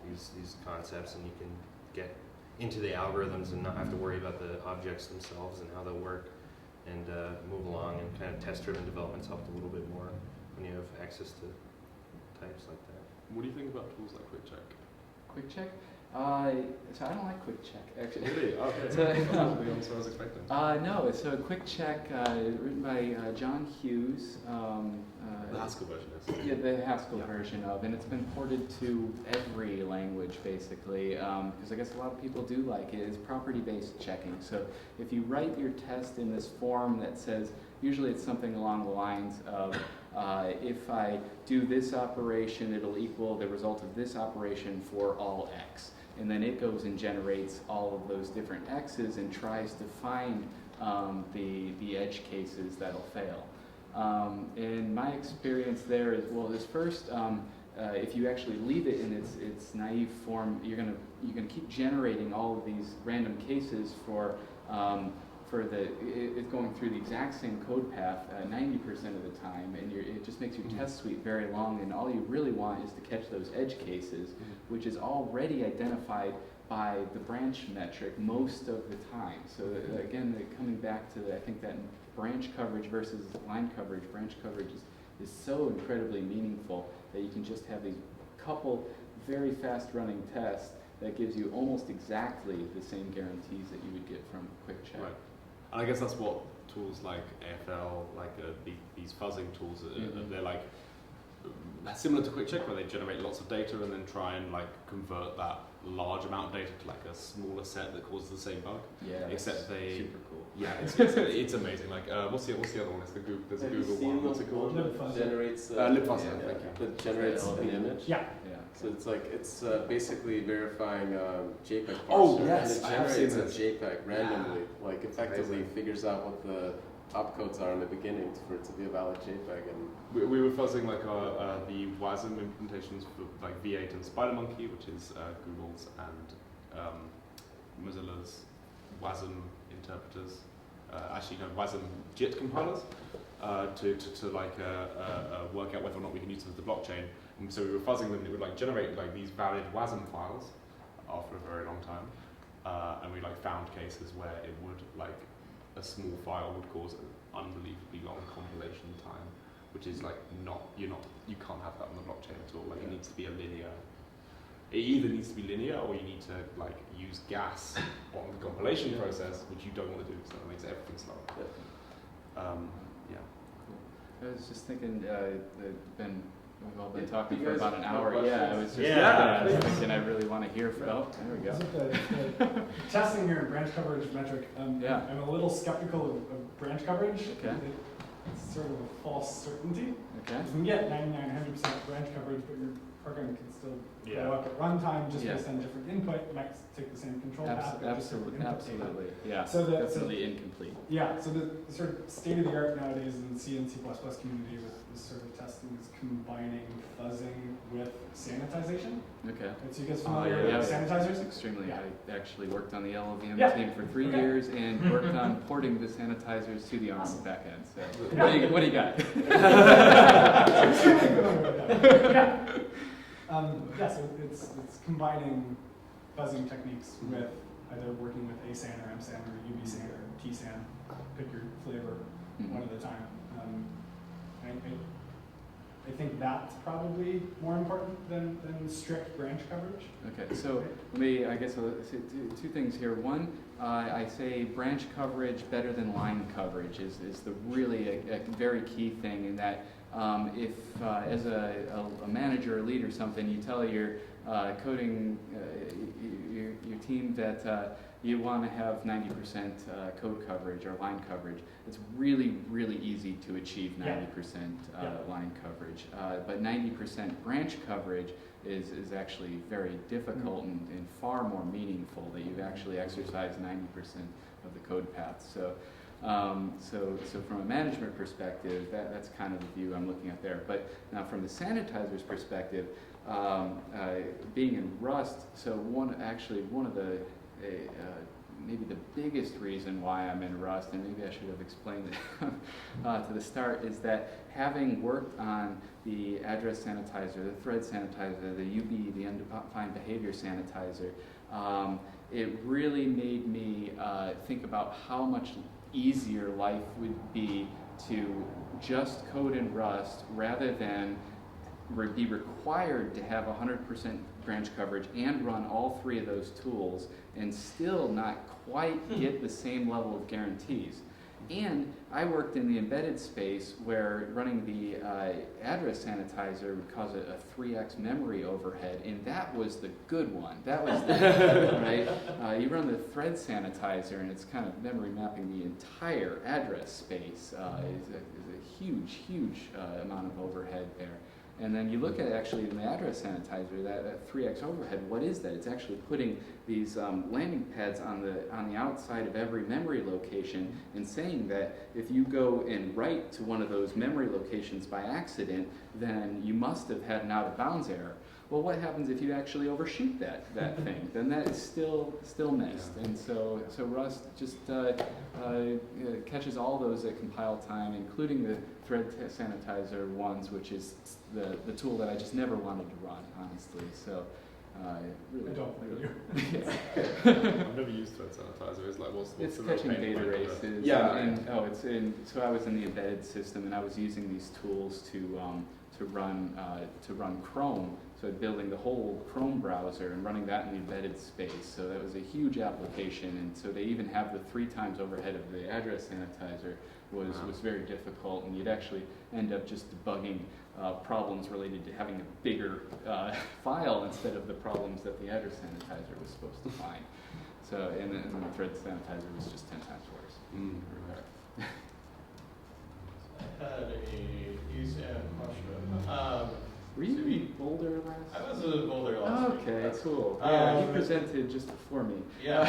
these concepts, and you can get into the algorithms and not have to worry about the objects themselves and how they'll work, and move along. And kind of test-driven development's helped a little bit more when you have access to types like that. What do you think about tools like QuickCheck? QuickCheck? So I don't like QuickCheck, actually. Really? Okay. So, That's not the answer I was expecting. No, so QuickCheck, written by John Hughes. The Haskell version is. Yeah, the Haskell Yeah. version of, and it's been ported to every language basically, because I guess a lot of people do like it. It's property-based checking. So if you write your test in this form that says, usually it's something along the lines of, if I do this operation, it'll equal the result of this operation for all x. And then it goes and generates all of those different x's and tries to find the edge cases that'll fail. And my experience there is, well, is first, if you actually leave it in its naive form, you're gonna keep generating all of these random cases for it's going through the exact same code path 90% of the time, and it just makes your test suite very long, and all you really want is to catch those edge cases, which is already identified by the branch metric most of the time. So again, coming back to I think that branch coverage versus line coverage, branch coverage is so incredibly meaningful that you can just have these couple very fast running tests that gives you almost exactly the same guarantees that you would get from QuickCheck. Right. And I guess that's what tools like AFL, like these fuzzing tools, they're like similar to QuickCheck, where they generate lots of data and then try and like convert that large amount of data to like a smaller set that causes the same bug. Yeah, except they super cool. Yeah, it's amazing. Like what's the other one? It's the Google. There's a Google one. What's it called? Generates LibFuzzer. yeah, Thank you. that generates an image. Yeah. Yeah. So it's basically verifying JPEG parser. Oh, and yes, it I have seen generates a this. JPEG randomly, like effectively amazing. figures out what the opcodes are in the beginning for it to be a valid JPEG. And We were fuzzing like the WASM implementations for like V8 and SpiderMonkey, which is Google's and Mozilla's WASM interpreters. Actually, no, WASM JIT compilers to like work out whether or not we can use them as the blockchain. And so we were fuzzing them, and it would like generate like these valid WASM files after a very long time, and we like found cases where it would like a small file would cause an unbelievably long compilation time, which is like you can't have that on the blockchain at all. Like it needs to be a linear. It either needs to be linear, or you need to like use gas on the compilation process, which you don't want to do because that makes everything slower. Yeah. I was just thinking, we've all been Yeah, talking you for guys about an have hour. questions? Yeah, I was just Yeah. thinking I really want to hear from. Oh, there we go. The testing here in branch coverage metric, Yeah. I'm a little skeptical of branch coverage. Okay. It's sort of a false certainty. Okay. You can get 99, 100% branch coverage, but your program can still Yeah. go up at runtime just Yeah. based on different input. It might take the same control path, but just different input data. Absolutely. Yeah. So Definitely incomplete. Yeah, so the sort of state of the art nowadays in the C and C++ community with this sort of testing is combining fuzzing with sanitization. Okay. So you guys familiar yeah. with sanitizers? Extremely. Yeah. I actually worked on the LLVM Yeah. team for 3 Okay. years and worked on porting the sanitizers to the ARM backend. So Yeah. what do you got? Yeah, so it's combining fuzzing techniques with either working with ASAN or MSAN or UBSAN or TSAN, pick your flavor one at a time. I think that's probably more important than strict branch coverage. Okay, so let me, I guess, say two things here. One, I say branch coverage better than line coverage is the really a very key thing in that if as a manager or lead or something, you tell your coding, your team that you want to have 90% code coverage or line coverage, it's really, really easy to achieve 90% line coverage. But 90% branch coverage is actually very difficult and far more meaningful that you've actually exercised 90% of the code path. So from a management perspective, that's kind of the view I'm looking at there. But now from the sanitizer's perspective, being in Rust, so one of the maybe the biggest reason why I'm in Rust, and maybe I should have explained it to the start, is that having worked on the address sanitizer, the thread sanitizer, the UB, the undefined behavior sanitizer, it really made me think about how much easier life would be to just code in Rust rather than be required to have 100% branch coverage and run all three of those tools and still not quite get the same level of guarantees. And I worked in the embedded space where running the address sanitizer would cause a 3x memory overhead, and that was the good one. That was the right. You run the thread sanitizer, and it's kind of memory mapping the entire address space. Is a huge amount of overhead there. And then you look at actually in the address sanitizer, that 3x overhead, what is that? It's actually putting these landing pads on the outside of every memory location and saying that if you go and write to one of those memory locations by accident, then you must have had an out of bounds error. Well, what happens if you actually overshoot that thing? Then that is still missed. Yeah. And so Rust just catches all those at compile time, including the thread sanitizer ones, which is the tool that I just never wanted to run, honestly. So really, I don't blame you. Yeah. I've never used thread sanitizer. It's like what's It's the real catching pain data point of it? races. Yeah. So I was in the embedded system, and I was using these tools to run Chrome. So building the whole Chrome browser and running that in the embedded space. So that was a huge application, and so they even have the 3 times overhead of the address sanitizer was very difficult, and you'd actually end up just debugging problems related to having a bigger file instead of the problems that the address sanitizer was supposed to find. So and then the thread sanitizer was just 10 times worse. I had a ESAN question. Were you in Boulder last? I was in Boulder last week. Okay, Yes. cool. Yeah, you presented just before me. Yeah.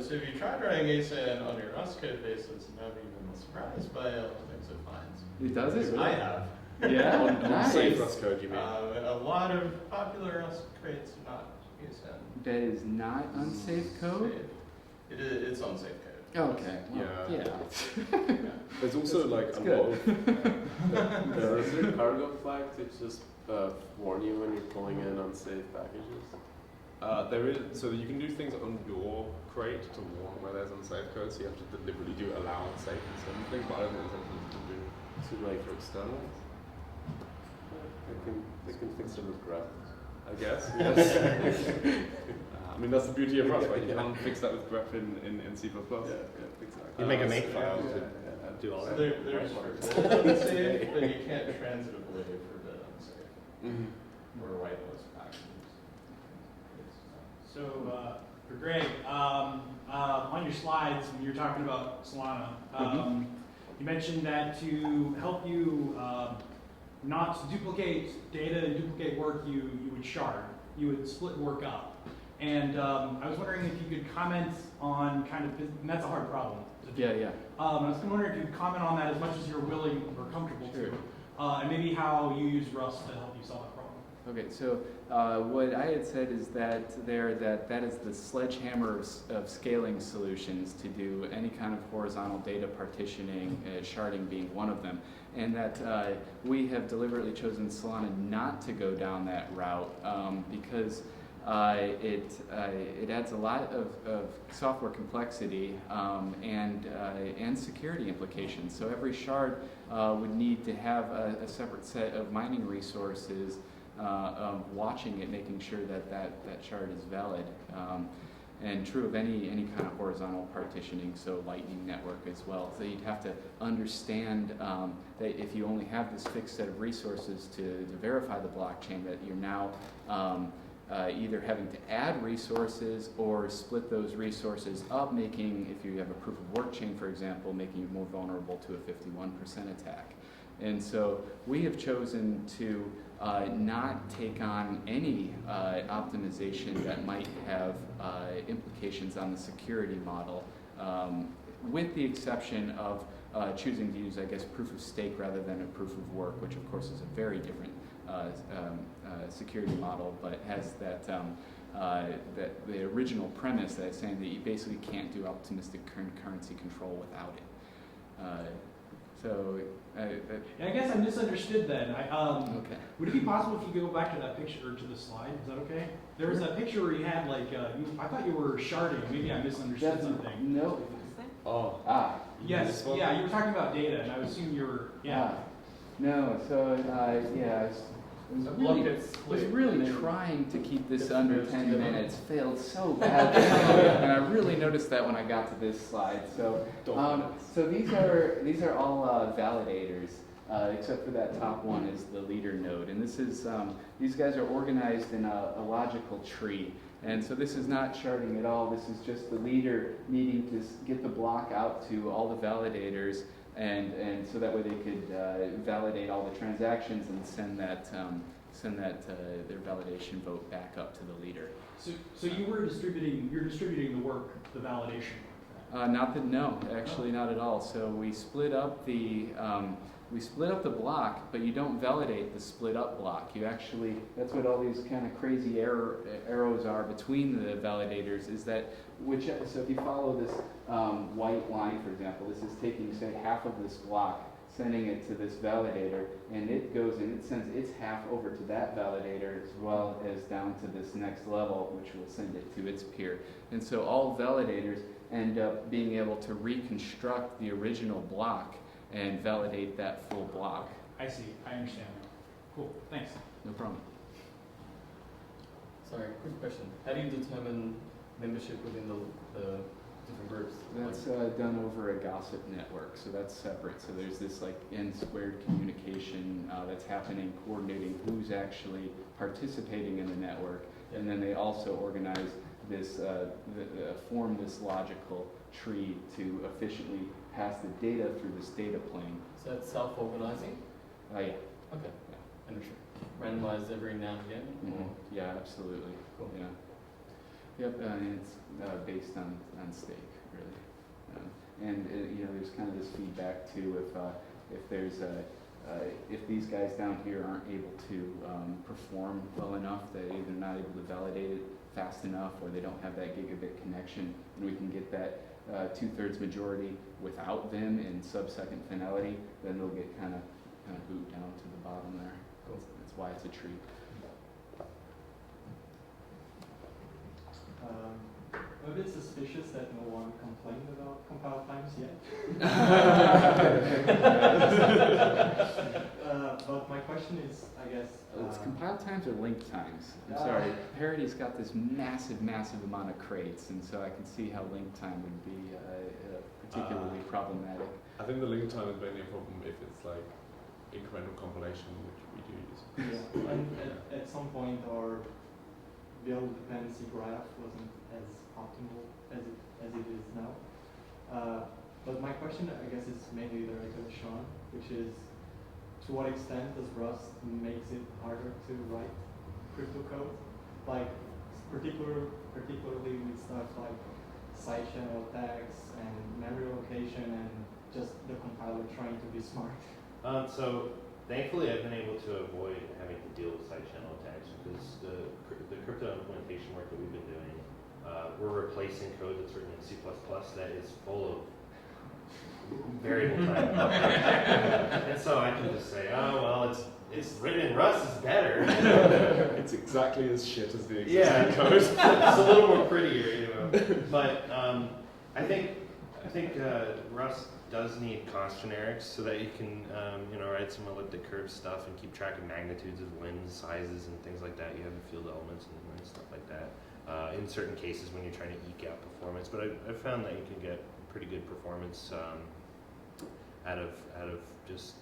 So if you tried running ASAN on your Rust code base, it's not even surprised by all the things it finds. It does it? Really? I have. Yeah, nice. Unsafe Rust code, you mean? A lot of popular Rust crates are not ASAN. That is not unsafe code? It is, it's unsafe code. Okay. Well, Yeah. yeah. There's also like It's a good. lot of Is there cargo flag to just warn you when you're pulling in unsafe packages? there is, so you can do things on your crate to warn where there's unsafe code, so you have to deliberately do allow unsafe and certain things, but I don't think there's anything you can do To like, for externals, they can fix it with grep. I guess. Yes. I mean, that's the beauty of Rust, right? You can fix that with grep in C++. Yeah, exactly. You make a makefile Yeah, to yeah. do all So that. there's unsafe, but you can't transitively forbid unsafe or whitelist packages. So, for Greg, on your slides, when you were talking about Solana, you mentioned that to help you not to duplicate data and duplicate work, you would shard. You would split work up. And I was wondering if you could comment on kind of, and that's a hard problem to do. Yeah. I was wondering if you could comment on that as much as you're willing or comfortable Sure. to, and maybe how you use Rust to help you solve that problem. Okay, so what I had said is that that is the sledgehammer of scaling solutions to do any kind of horizontal data partitioning, sharding being one of them, and that we have deliberately chosen Solana not to go down that route because it adds a lot of software complexity and security implications. So every shard would need to have a separate set of mining resources watching it, making sure that shard is valid. And true of any kind of horizontal partitioning, so Lightning Network as well. So you'd have to understand that if you only have this fixed set of resources to verify the blockchain, that you're now either having to add resources or split those resources up, making, if you have a proof of work chain, for example, making you more vulnerable to a 51% attack. And so we have chosen to not take on any optimization that might have implications on the security model, with the exception of choosing to use, I guess, proof of stake rather than a proof of work, which of course is a very different security model, but has that that the original premise that's saying that you basically can't do optimistic concurrency control without it. I guess I misunderstood then. Okay. Would it be possible if you go back to that picture, or to the slide? Is that okay? There was that picture where you had like, I thought you were sharding. Maybe I misunderstood something. No. Oh. Yes, This one? yeah, you were talking about data, and I would assume you were, yeah. No, so yeah, I was really trying to keep this under 10 minutes. Failed so badly, and I really noticed that when I got to this slide. So, so these are all validators, except for that top one is the leader node, and this is these guys are organized in a logical tree. And so this is not sharding at all. This is just the leader needing to get the block out to all the validators, and so that way they could validate all the transactions and send that their validation vote back up to the leader. So you're distributing the work, the validation work. No, actually not at all. So we split up the block, but you don't validate the split up block. You actually, that's what all these kind of crazy arrows are between the validators, is that so if you follow this white line, for example, this is taking, say, half of this block, sending it to this validator, and it goes and it sends its half over to that validator as well as down to this next level, which will send it to its peer. And so all validators end up being able to reconstruct the original block and validate that full block. I see. I understand now. Cool. Thanks. No problem. Sorry, quick question. How do you determine membership within the different groups? That's done over a gossip network, so that's separate. So there's this like n-squared communication that's happening, coordinating who's actually participating in the network, and then they also organize this, form this logical tree to efficiently pass the data through this data plane. So it's self-organizing? Yeah. Okay. Yeah. And randomized every now and again? Mm-hmm. Yeah, absolutely. Cool. Yeah. Yep, and it's based on stake, really. And there's kind of this feedback too. If there's if these guys down here aren't able to perform well enough, they're either not able to validate it fast enough, or they don't have that gigabit connection, and we can get that 2/3 majority without them in sub-second finality, then they'll get kind of boot down to the bottom there. Cool. That's why it's a tree. I'm a bit suspicious that no one complained about compile times yet. But my question is, I guess... It's compile times or link times? I'm sorry, Parity's got this massive amount of crates, and so I can see how link time would be particularly problematic. I think the link time is mainly a problem if it's like incremental compilation, which we do use. Yeah, and at some point our build dependency graph wasn't as optimal as it is now. But my question, I guess, is mainly directed at Sean, which is, to what extent does Rust makes it harder to write crypto code? Like, particularly with stuff like side channel tags and memory location and just the compiler trying to be smart. So thankfully, I've been able to avoid having to deal with side channel attacks because the crypto implementation work that we've been doing, we're replacing code that's written in C++ that is full of variable time. And so I can just say, oh well, it's written in Rust is better. It's exactly as shit as the existing code. It's a little more prettier, But I think Rust does need const generics so that you can write some elliptic curve stuff and keep track of magnitudes of lens sizes and things like that. You have the field elements and stuff like that. In certain cases when you're trying to eke out performance, but I've found that you can get pretty good performance out of just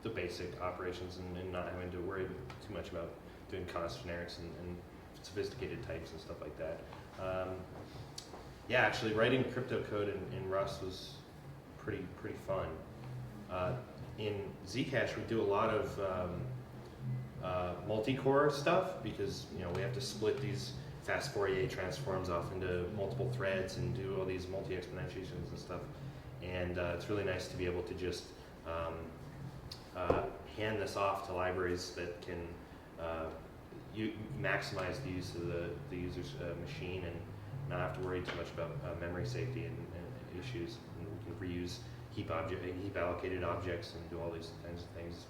the basic operations and not having to worry too much about doing const generics and sophisticated types and stuff like that. Actually writing crypto code in Rust was pretty fun. In Zcash we do a lot of multi-core stuff because we have to split these fast Fourier transforms off into multiple threads and do all these multi-exponentiations and stuff. And it's really nice to be able to just hand this off to libraries that can you maximize the use of the user's machine and not have to worry too much about memory safety and issues. And we can reuse heap allocated objects and do all these kinds of things.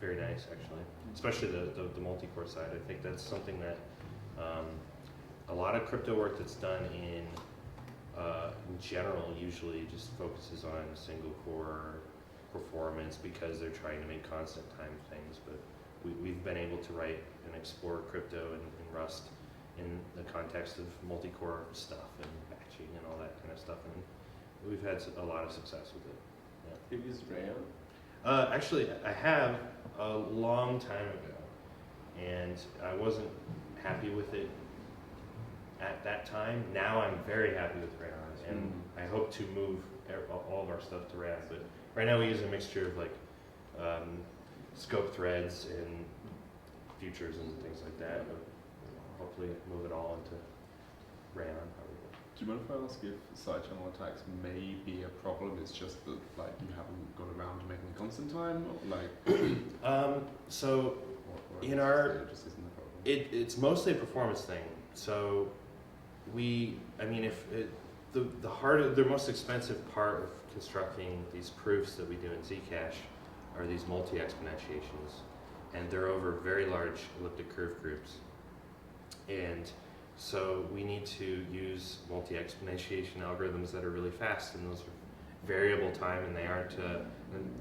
Very nice, actually. Especially the multi-core side. I think that's something that a lot of crypto work that's done in general usually just focuses on single core performance because they're trying to make constant time things. But we've been able to write and explore crypto in Rust in the context of multi-core stuff and batching and all that kind of stuff. And we've had a lot of success with it. Yeah. You've used Rayon? Actually, I have a long time ago, and I wasn't happy with it at that time. Now I'm very happy with Rayon, and I hope to move all of our stuff to Rayon. But right now we use a mixture of like scope threads and futures and things like that. But hopefully move it all into Rayon. Do you mind if I ask if side channel attacks may be a problem? It's just that like you haven't got around to making constant time, or, like. So or in our it just isn't a problem. it's mostly a performance thing. So the most expensive part of constructing these proofs that we do in Zcash are these multi-exponentiations, and they're over very large elliptic curve groups. And so we need to use multi-exponentiation algorithms that are really fast, and those are variable time, and they aren't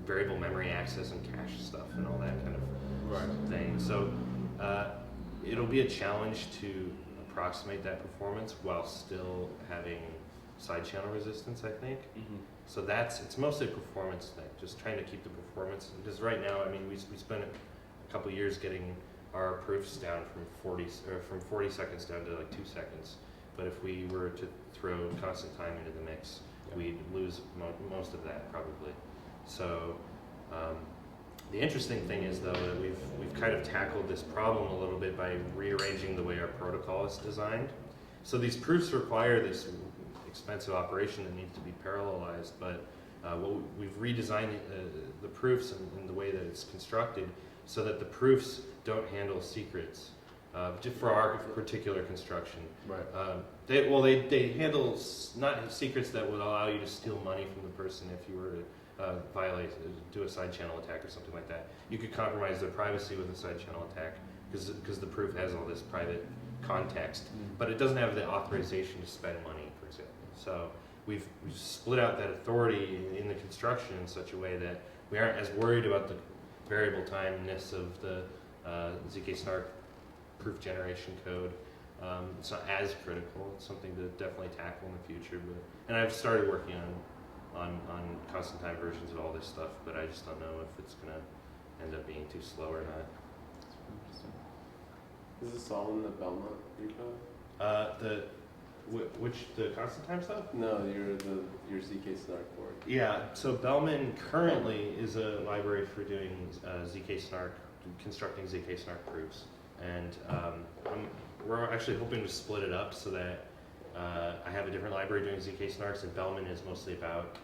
variable memory access and cache stuff and all that kind of thing. So it'll be a challenge to approximate that performance while still having side channel resistance, I think. So it's mostly a performance thing, just trying to keep the performance. Because right now, I mean, we spent a couple years getting our proofs down from 40 seconds down to like 2 seconds. But if we were to throw constant time into the mix, we'd lose most of that probably. So the interesting thing is though that we've kind of tackled this problem a little bit by rearranging the way our protocol is designed. So these proofs require this expensive operation that needs to be parallelized, but we've redesigned the proofs and the way that it's constructed so that the proofs don't handle secrets just for our particular construction. They handle not secrets that would allow you to steal money from the person if you were to do a side channel attack or something like that. You could compromise their privacy with a side channel attack because the proof has all this private context, but it doesn't have the authorization to spend money, for example. So we've split out that authority in the construction in such a way that we aren't as worried about the variable timeness of the ZK snark proof generation code. It's not as critical. It's something to definitely tackle in the future. And I've started working on constant time versions of all this stuff, but I just don't know if it's going to end up being too slow or not. Is this all in the Belmont repo? The constant time stuff? No, your ZK Snark board. Yeah, so Bellman currently is a library for doing ZK Snark, constructing ZK Snark proofs. And we're actually hoping to split it up so that I have a different library doing ZK Snarks, and Bellman is mostly about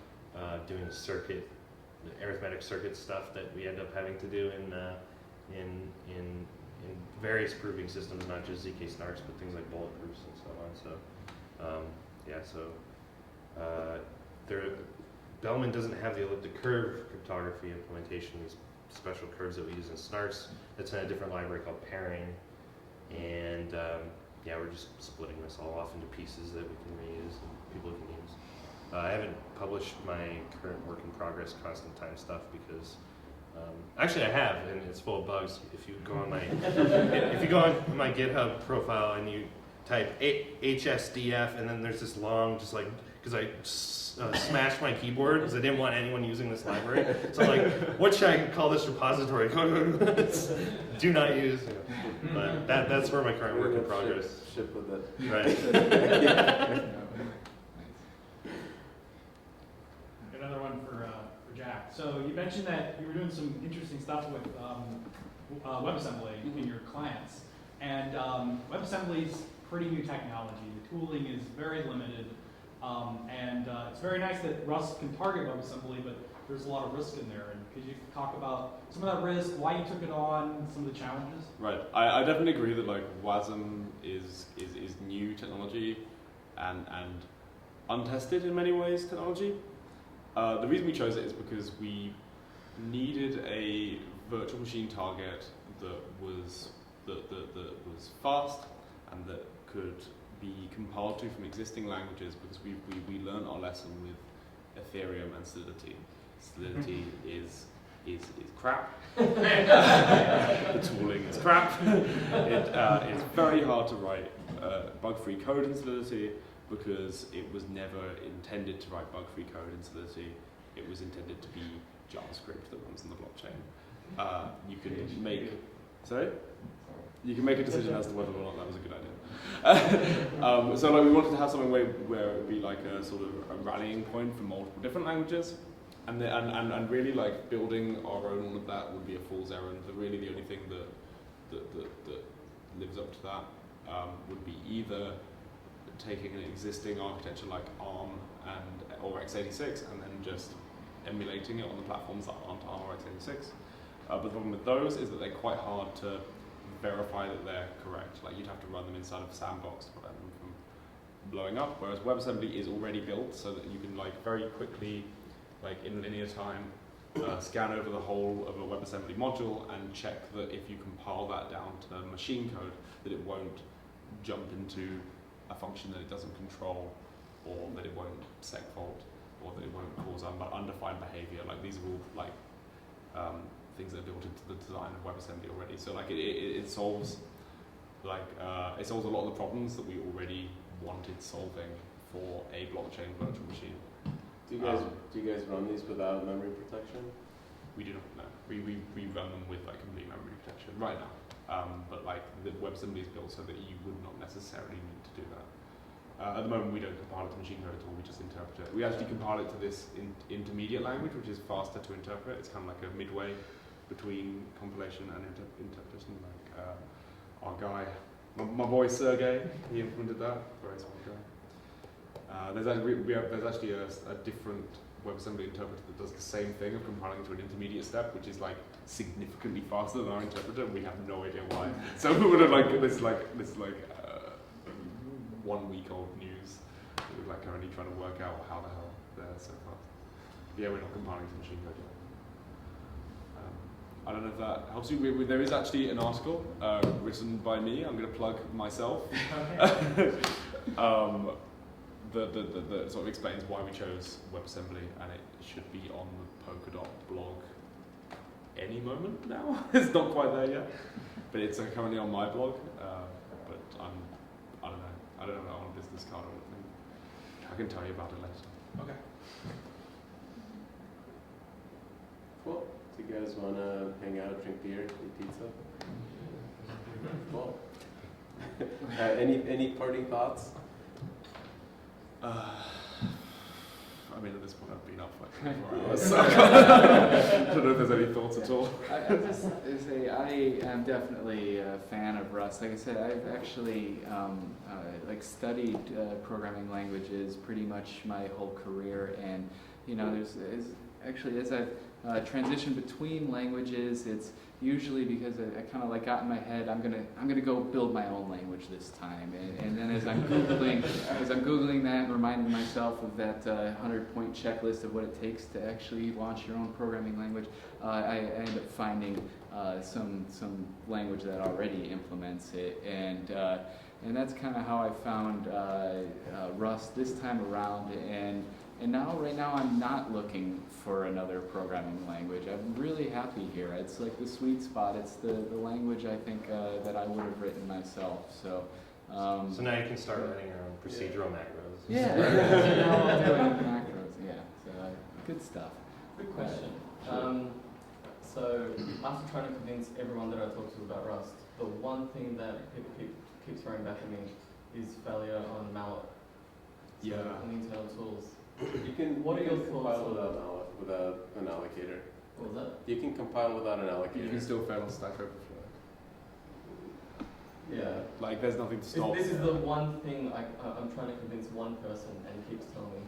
doing the arithmetic circuit stuff that we end up having to do in various proving systems, not just ZK Snarks, but things like bullet proofs and so on. So Bellman doesn't have the elliptic curve cryptography implementation, these special curves that we use in Snarks. That's in a different library called pairing. And we're just splitting this all off into pieces that we can reuse and people can use. I haven't published my current work in progress constant time stuff because actually I have, and it's full of bugs. If you go on my GitHub profile and you type HSDF, and then there's this long, just like, because I smashed my keyboard because I didn't want anyone using this library. So I'm like, what should I call this repository? Do not use. But that's where my current work in progress. Ship with it. Right. Another one for Jack. So you mentioned that you were doing some interesting stuff with WebAssembly in your clients. And WebAssembly is pretty new technology. The tooling is very limited. It's very nice that Rust can target WebAssembly, but there's a lot of risk in there. And could you talk about some of that risk, why you took it on, some of the challenges? Right. I definitely agree that like WASM is new technology and untested in many ways technology. The reason we chose it is because we needed a virtual machine target that was fast and that could be compiled to from existing languages, because we learned our lesson with Ethereum and Solidity. Solidity is crap. The tooling is crap. It's very hard to write bug-free code in Solidity because it was never intended to write bug-free code in Solidity. It was intended to be JavaScript that runs on the blockchain. You can make, sorry? You can make a decision as to whether or not that was a good idea. So like, we wanted to have something where it would be like a sort of a rallying point for multiple different languages, and really like building our own all of that would be a fool's errand. Really the only thing that lives up to that would be either taking an existing architecture like ARM or x86 and then just emulating it on the platforms that aren't ARM or x86. But the problem with those is that they're quite hard to verify that they're correct. Like, you'd have to run them inside of a sandbox to prevent them from blowing up, whereas WebAssembly is already built so that you can like very quickly, like in linear time, scan over the whole of a WebAssembly module and check that if you compile that down to machine code, that it won't jump into a function that it doesn't control, or that it won't segfault, or that it won't cause undefined behavior. Like, these are all like things that are built into the design of WebAssembly already. So like it solves like it solves a lot of the problems that we already wanted solving for a blockchain virtual machine. Do you guys run these without memory protection? We do not. No, we run them with like complete memory protection right now. But like the WebAssembly is built so that you would not necessarily need to do that. At the moment, we don't compile it to machine code at all. We just interpret it. We actually compile it to this intermediate language, which is faster to interpret. It's kind of like a midway between compilation and interpretation. Like our guy, my boy Sergey, he implemented that. Very smart guy. There's actually a different WebAssembly interpreter that does the same thing of compiling to an intermediate step, which is like significantly faster than our interpreter. We have no idea why. So we would have like this 1 week old news. We're like currently trying to work out how the hell they're so fast. Yeah, we're not compiling to machine code yet. I don't know if that helps you. There is actually an article written by me. I'm going to plug myself. That sort of explains why we chose WebAssembly, and it should be on the Polkadot blog any moment now. It's not quite there yet, but it's currently on my blog. But I don't know on a business card or anything. I can tell you about it later. Okay. Cool. Do you guys want to hang out, drink beer, eat pizza? Cool. Any parting thoughts? I mean, at this point, I've been up for like 24 hours, so I don't know if there's any thoughts at all. I just say I am definitely a fan of Rust. Like I said, I've actually studied programming languages pretty much my whole career, and you know, as I've transitioned between languages, it's usually because I kind of like got in my head, I'm gonna go build my own language this time, and then as I'm googling that and reminding myself of that 100-point checklist of what it takes to actually launch your own programming language, I end up finding some language that already implements it, and that's kind of how I found Rust this time around, and right now I'm not looking for another programming language. I'm really happy here. It's like the sweet spot. It's the language I think that I would have written myself. So now you can start writing your own procedural macros. Yeah, now I'm doing macros. Yeah, so good stuff. Quick question. So after trying to convince everyone that I talk to about Rust, the one thing that people keeps throwing back at me is failure on malloc. So on the internal tools. What are your thoughts without an allocator? What was that? You can compile without an allocator. You can still fail on Stack Overflow. Yeah. Like there's nothing to This, stop. this is the one thing I'm trying to convince one person, and he keeps telling me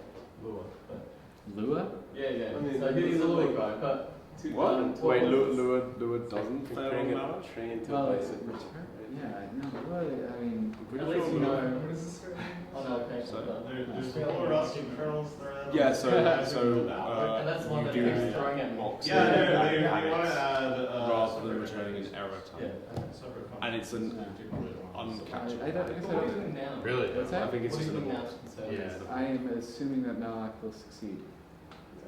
Lua. But Lua? yeah. I mean, So he's a it's Lua like- guy, but What? Wait, Lua doesn't fail Comparing on a malware? train to Well, a it's- bicycle. Yeah, no, Lua, I mean, at least you know. What is this? Oh no, okay. So- There's full Rust kernels thread. Yeah, so And that's the one you that do keeps throwing at me. mocks Yeah, and they panics want to add rather than returning an error Yeah. type. separate And it's an I uncatchable. don't think What are you so. doing now? Really? What's I that? think it's What are just you an doing now? abort. So- Yeah. I am assuming that malloc will succeed.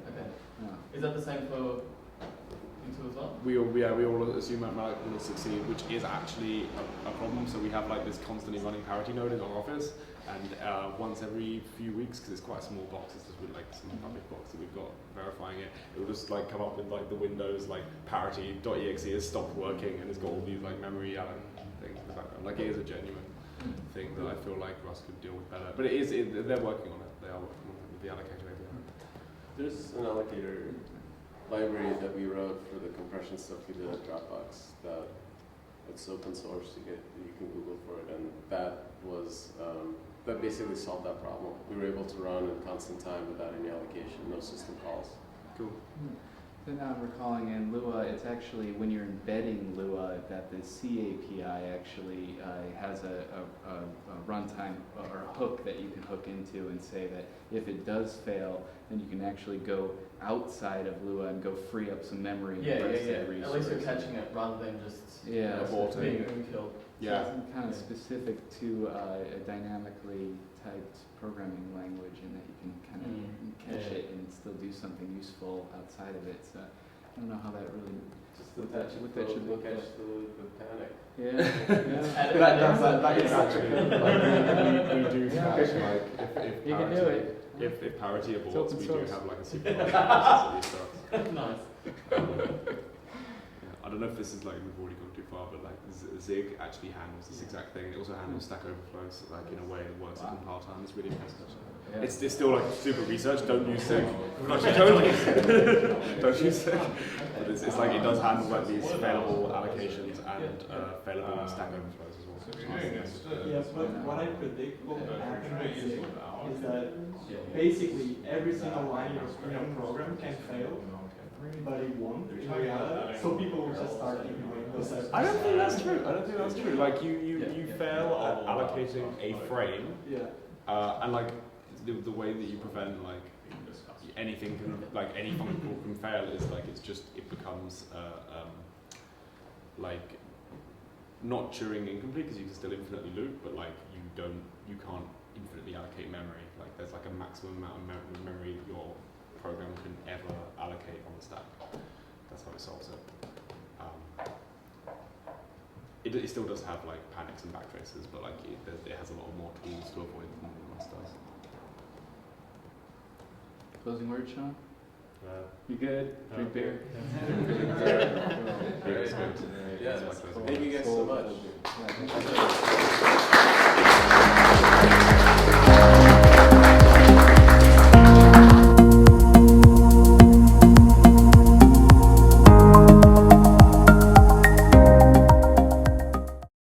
Okay. Oh. Is that the same for you two as well? We all assume that malloc will succeed, which is actually a problem. So we have like this constantly running parity node in our office, and once every few weeks, because it's quite a small box, it's just with like some public box that we've got verifying it, it will just like come up with like the Windows like parity.exe has stopped working, and it's got all these like memory things in the background. Like it is a genuine thing that I feel like Rust could deal with better. But they're working on it. They are working on it with the allocator API. There's an allocator library that we wrote for the compression stuff we did at Dropbox that it's open source. You can Google for it, and that was that basically solved that problem. We were able to run in constant time without any allocation, no system calls. Cool. So now I'm recalling in Lua, it's actually when you're embedding Lua that the C API actually has a runtime or a hook that you can hook into and say that if it does fail, then you can actually go outside of Lua and go free up some memory and Yeah. burst that At least you're resource. catching it rather than just Yeah. Aborting. being killed. Yeah. So it's kind of specific to a dynamically typed programming language, and that you can kind of catch Yeah. it and still do something useful outside of it. So I don't know how that really. Just attach it, What that should look look at the panic. Yeah. yeah. That is actually like we do Yeah. catch like if You can parity, do it. if parity It's aborts, open we source. do have like a supervised process that restarts. Nice. I don't know if this is like we've already gone too far, but like Zig actually handles this exact thing. It also handles Stack Overflows like in a way that works at compile time. It's really impressive. Yeah. It's still like super research. Don't use Zig. Don't use Zig. But it's like it does handle like these failable allocations and failable Stack Overflows as well. Yes, but what I predict will happen is that Yeah. basically every single line in your program can fail, but it won't in reality. So people will just start using Windows. I don't think that's true. I don't think that's true. Like you fail at allocating a frame, Yeah. and like the way that you prevent like anything can like any function can fail is like it becomes like not Turing incomplete because you can still infinitely loop, but like you can't infinitely allocate memory. Like there's like a maximum amount of memory your program can ever allocate on the stack. That's how it solves it. It still does have like panics and backtraces, but like it has a lot more tools to avoid than Rust does. Closing word, Sean? Uh, You good? Drink beer? Great. It's good. Yeah, That's my closing thank you guys so much. Yeah, thank you.